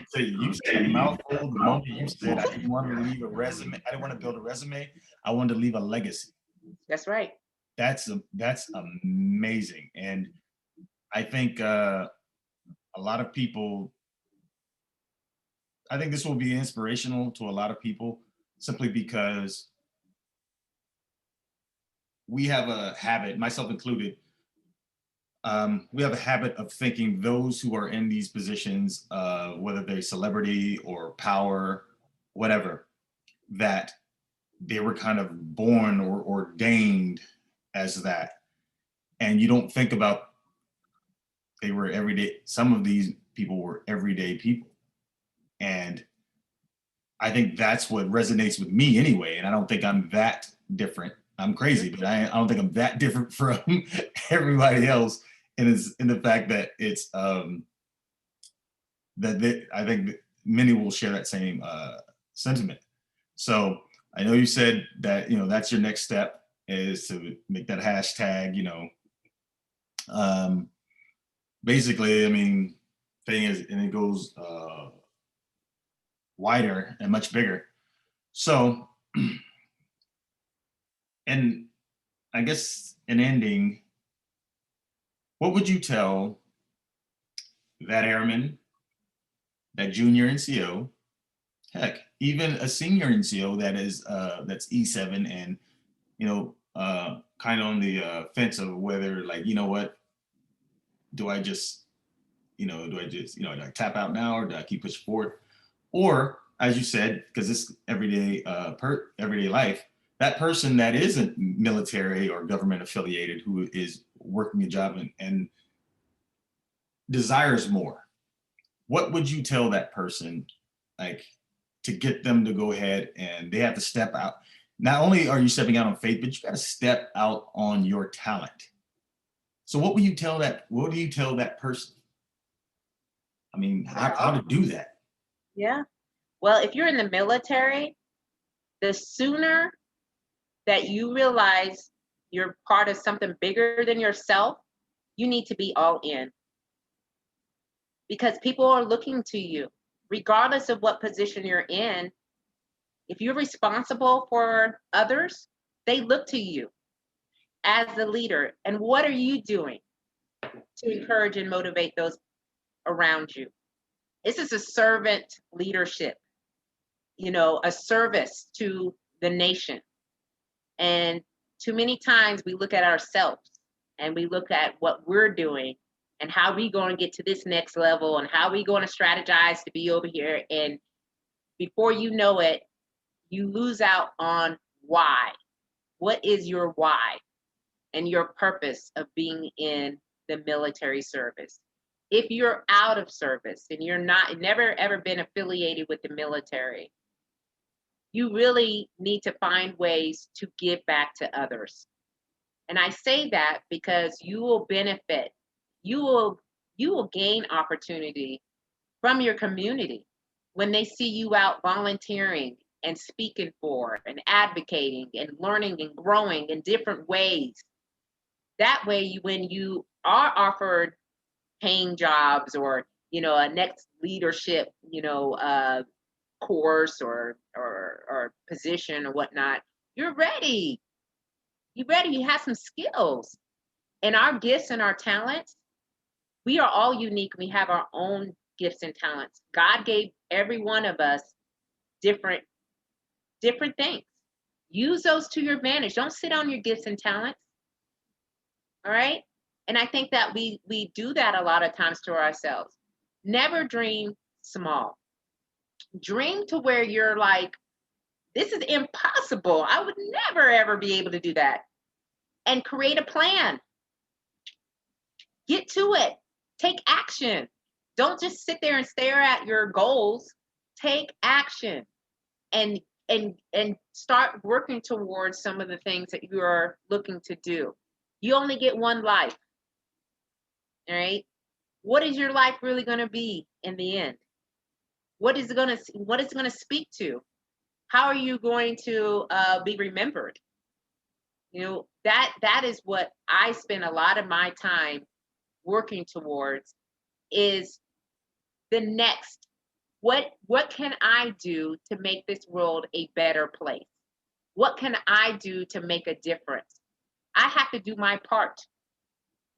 so you said a mouthful the moment you said I didn't want to leave a resume. I didn't want to build a resume. I wanted to leave a legacy. That's right. That's amazing. And I think a lot of people, I think this will be inspirational to a lot of people simply because we have a habit, myself included, we have a habit of thinking those who are in these positions, whether they're celebrity or power, whatever, that they were kind of born or ordained as that. And you don't think about they were everyday, some of these people were everyday people. And I think that's what resonates with me anyway. And I don't think I'm that different. I'm crazy, but I don't think I'm that different from everybody else. And it's in the fact that it's I think many will share that same sentiment. So I know you said that that's your next step is to make that hashtag. Basically, I mean, thing is, and it goes wider and much bigger. So, and I guess in ending, what would you tell that airman, that junior NCO, heck, even a senior NCO that is that's E7 and kind of on the fence of whether what, do I just do I tap out now or do I keep pushing forward? Or as you said, because this everyday everyday life, that person that isn't military or government affiliated who is working a job and desires more, what would you tell that person, like, to get them to go ahead and they have to step out? Not only are you stepping out on faith, but you got to step out on your talent. So what do you tell that person? I mean, how to do that? Yeah. Well, if you're in the military, The sooner that you realize you're part of something bigger than yourself, you need to be all in, because people are looking to you, regardless of what position you're in. If you're responsible for others, they look to you as the leader. And what are you doing to encourage and motivate those around you? This is a servant leadership, a service to the nation. And too many times we look at ourselves and we look at what we're doing and how we going to get to this next level and how we going to strategize to be over here. And before you know it, you lose out on why. What is your why and your purpose of being in the military service? If you're out of service and you're never ever been affiliated with the military, you really need to find ways to give back to others. And I say that because you will benefit. You will gain opportunity from your community when they see you out volunteering and speaking for and advocating and learning and growing in different ways. That way, when you are offered paying jobs or a next leadership course or position or whatnot, you're ready. You're ready. You have some skills. And our gifts and our talents, we are all unique. We have our own gifts and talents. God gave every one of us different things. Use those to your advantage. Don't sit on your gifts and talents. All right? And I think that we do that a lot of times to ourselves. Never dream small. Dream to where you're like, this is impossible. I would never, ever be able to do that. And create a plan. Get to it. Take action. Don't just sit there and stare at your goals. Take action and start working towards some of the things that you are looking to do. You only get one life. All right? What is your life really going to be in the end? What is it going to speak to? How are you going to be remembered? That is what I spend a lot of my time working towards, is the next. What can I do to make this world a better place? What can I do to make a difference? I have to do my part.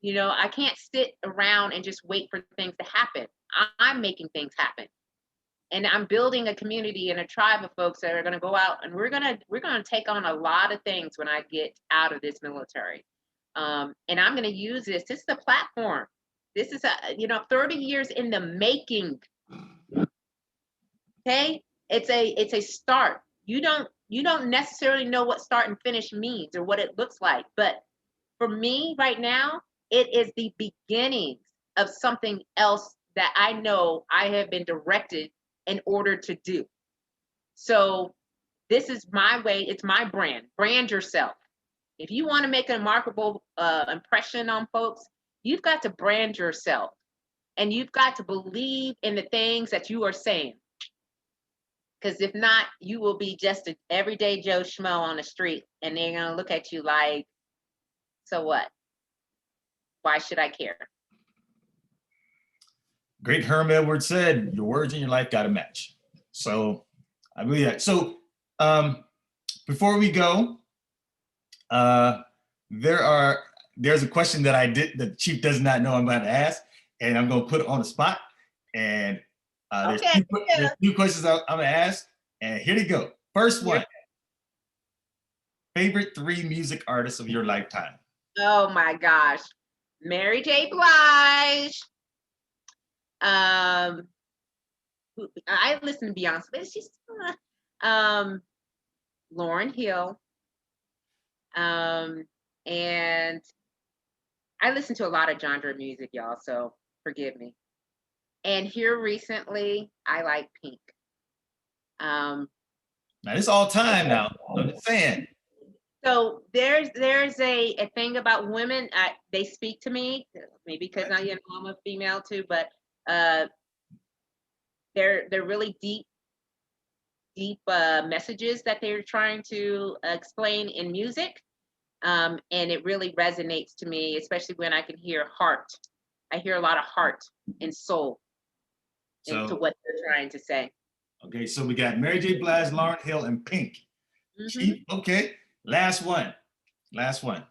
I can't sit around and just wait for things to happen. I'm making things happen. And I'm building a community and a tribe of folks that are going to go out, and we're going to take on a lot of things when I get out of this military. And I'm going to use this. This is a platform. This is 30 years in the making. Okay? It's a start. You don't necessarily know what start and finish means or what it looks like, but for me right now, it is the beginnings of something else that I know I have been directed in order to do. So this is my way. It's my brand. Brand yourself. If you want to make a remarkable impression on folks, you've got to brand yourself, and you've got to believe in the things that you are saying. Because if not, you will be just an everyday Joe Schmo on the street, and they're going to look at you like, so what? Why should I care? Great Herm Edwards said, your words in your life got to match. So I believe that. So before we go, there's a question that the chief does not know I'm about to ask, and I'm going to put it on the spot. And there's two questions I'm going to ask, and here they go. First one, favorite 3 music artists of your lifetime? Oh my gosh. Mary J. Blige. I listen to Beyonce, but she's Lauryn Hill. And I listen to a lot of genre music, y'all, so forgive me. And here recently, I like Pink. Now it's all time now. I'm just saying. So there's a thing about women. They speak to me, maybe because I'm a female too, but they're really deep deep messages that they're trying to explain in music. And it really resonates to me, especially when I can hear heart. I hear a lot of heart and soul into So, what they're trying to say. okay, so we got Mary J. Blige, Lauryn Hill, and Pink. Mm-hmm. Chief, okay. Last one. Last one.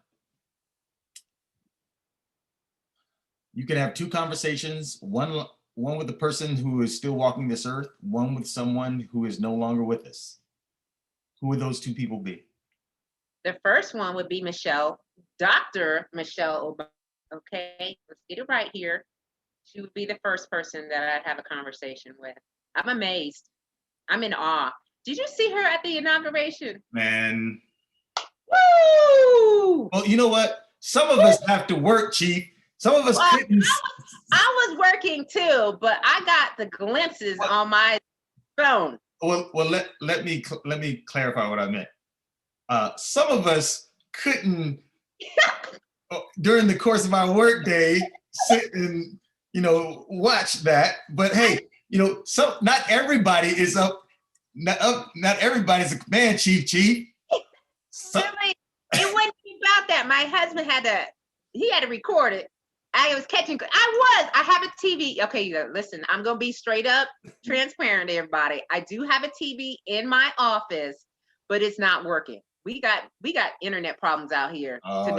You can have two conversations, one with the person who is still walking this earth, one with someone who is no longer with us. Who would those two people be? The first one would be Michelle, Dr. Michelle Obama. Okay, let's get it right here. She would be the first person that I'd have a conversation with. I'm amazed. I'm in awe. Did you see her at the inauguration? Man. Woo! Well, you know what? Some of us have to work, Chief. Some of us couldn't. I was working too, but I got the glimpses on my phone. Well, let me clarify what I meant. Some of us couldn't during the course of our workday sit and watch that. But hey, not everybody is up. Not everybody's a man, Chief. So, really, it wasn't about that. My husband had to record it. I was catching. I have a TV. Okay, listen. I'm gonna be straight up transparent, everybody. I do have a TV in my office, but it's not working. We got internet problems out here. Oh,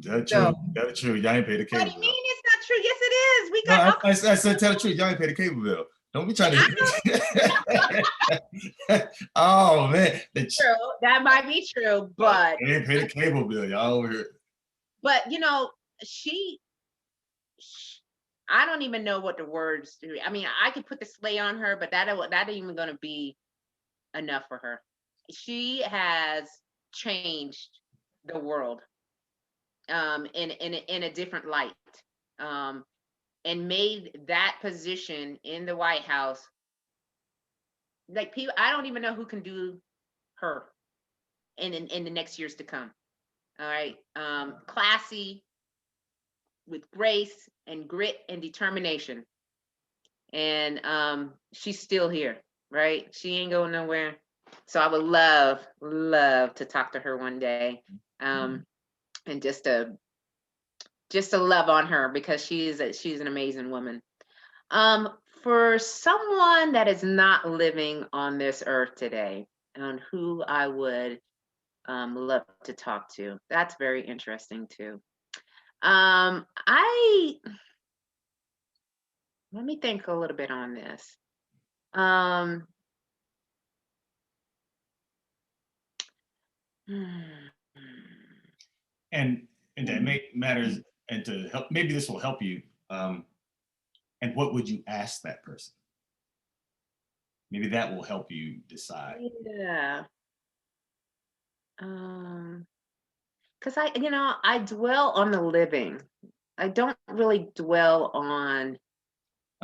that's true. That's true. Y'all ain't paid the cable bill. What do you mean it's not true? Yes, it is. We got. I said tell the truth. Y'all ain't paid the cable bill. Don't be trying to. Oh man, true. That might be true, but they ain't paid the cable bill. Y'all over here. But I don't even know what the words do. I mean, I could put the sleigh on her, but that ain't even going to be enough for her. She has changed the world in a different light, and made that position in the White House. Like, people, I don't even know who can do her in the next years to come. All right, classy, with grace and grit and determination. And she's still here, right? She ain't going nowhere. So I would love to talk to her one day, and just to love on her, because she's an amazing woman. For someone that is not living on this earth today, and who I would love to talk to, that's very interesting too. Let me think a little bit on this. And that matters, and to help, maybe this will help you. And what would you ask that person? Maybe that will help you decide. Yeah. Because I dwell on the living. I don't really dwell on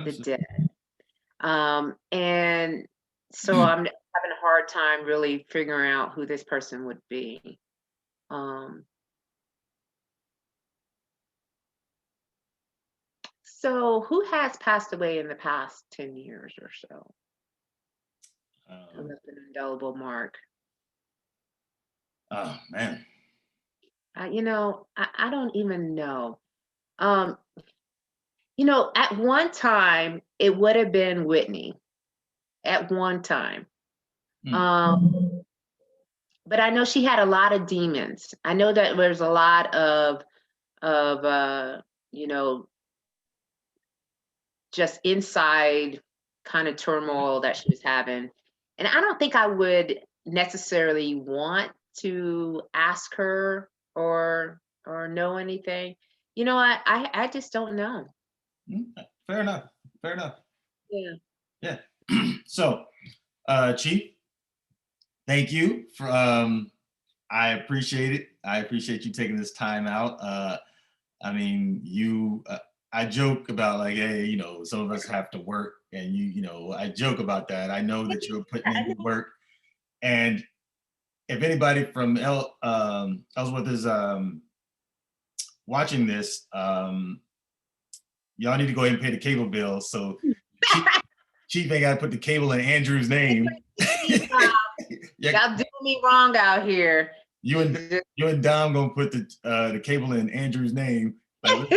the dead. And so I'm having a hard time really figuring out who this person would be. So who has passed away in the past 10 years or so? Who left an indelible mark? Oh man. I don't even know. At one time it would have been Whitney. At one time. But I know she had a lot of demons. I know that there's a lot of just inside kind of turmoil that she was having. And I don't think I would necessarily want to ask her or know anything. I just don't know. Fair enough. Yeah. So, Chief, thank you for I appreciate it. I appreciate you taking this time out. I mean, I joke about, like, hey, some of us have to work, and I joke about that. I know that you're putting in the work, and if anybody from Ellsworth is watching this, y'all need to go ahead and pay the cable bill. So Chief ain't got to put the cable in Andrew's name. Yeah, Y'all doing me wrong out here. you and Dom gonna put the cable in Andrew's name. Like,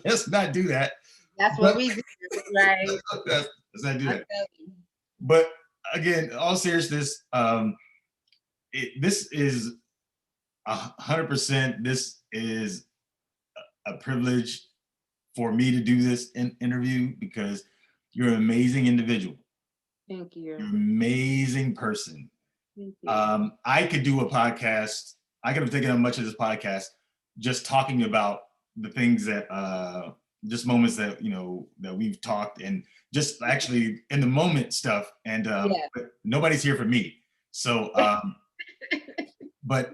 let's not do that. That's what But we do, right? let's not do I that. tell you. But again, all seriousness, this is 100%. This is a privilege for me to do this interview because you're an amazing individual. Thank you. You're an amazing person. Thank you. I could do a podcast. I could have taken up much of this podcast just talking about the things that just moments that that we've talked and just actually in the moment stuff. And but nobody's here for me. So but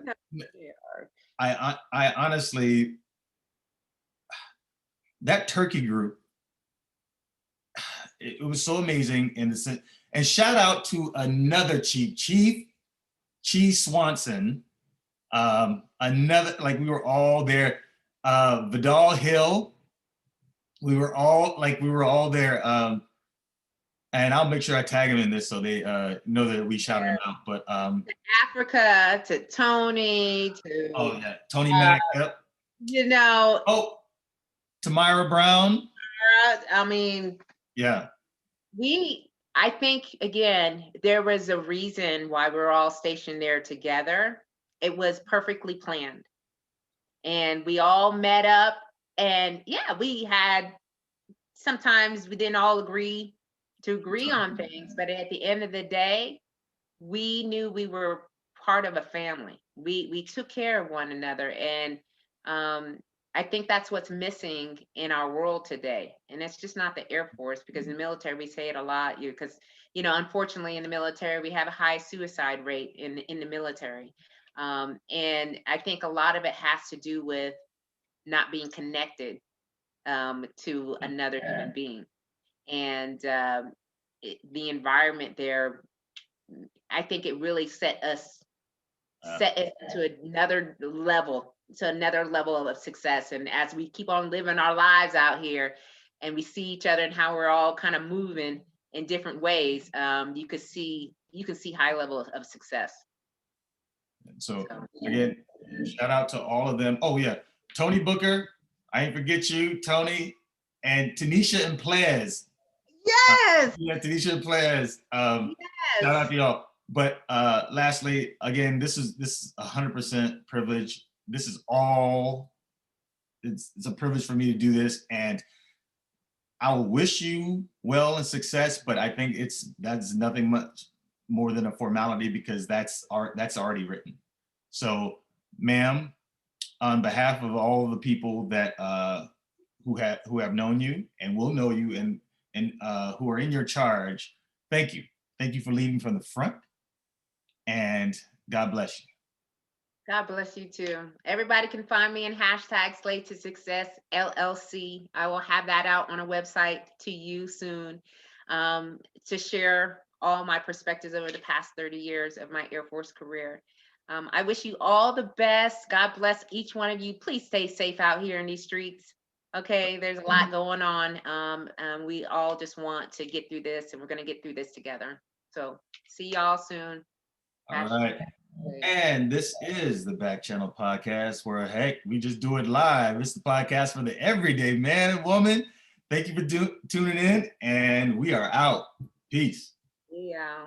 I honestly, that turkey group, it was so amazing in the sense. And shout out to another Chief Swanson. Another, like, we were all there. Vidal Hill, we were all there. And I'll make sure I tag him in this so they know that we shouted him out. But to Africa, to Tony, to Tony Mack, yep. Tamira Brown. I mean, yeah. I think, again, there was a reason why we're all stationed there together. It was perfectly planned. And we all met up, and we had, sometimes we didn't all agree on things, but at the end of the day, we knew we were part of a family. We took care of one another. And I think that's what's missing in our world today. And it's just not the Air Force, because in the military, we say it a lot, because, unfortunately in the military, we have a high suicide rate in the military. And I think a lot of it has to do with not being connected to another human being. And the environment there, I think it really set it to another level of success. And as we keep on living our lives out here and we see each other and how we're all kind of moving in different ways, you can see high level of success. So again, shout out to all of them. Oh yeah, Tony Booker, I ain't forget you, Tony, and Tanisha and Players. Yes. Tanisha and Players. Shout out to y'all. But lastly, again, this is 100% privilege. This is all. It's a privilege for me to do this, and I will wish you well and success. But I think that's nothing much more than a formality, because that's already written. So, ma'am, on behalf of all the people that who have known you and will know you and who are in your charge, thank you for leading from the front, and God bless you. God bless you too. Everybody can find me in #Slave to Success LLC. I will have that out on a website to you soon, to share all my perspectives over the past 30 years of my Air Force career. I wish you all the best. God bless each one of you. Please stay safe out here in these streets. Okay, there's a lot going on. We all just want to get through this, and we're going to get through this together. So see y'all soon. All right. And this is the Back Channel Podcast, where, heck, we just do it live. It's the podcast for the everyday man and woman. Thank you for tuning in, and we are out. Peace. Yeah.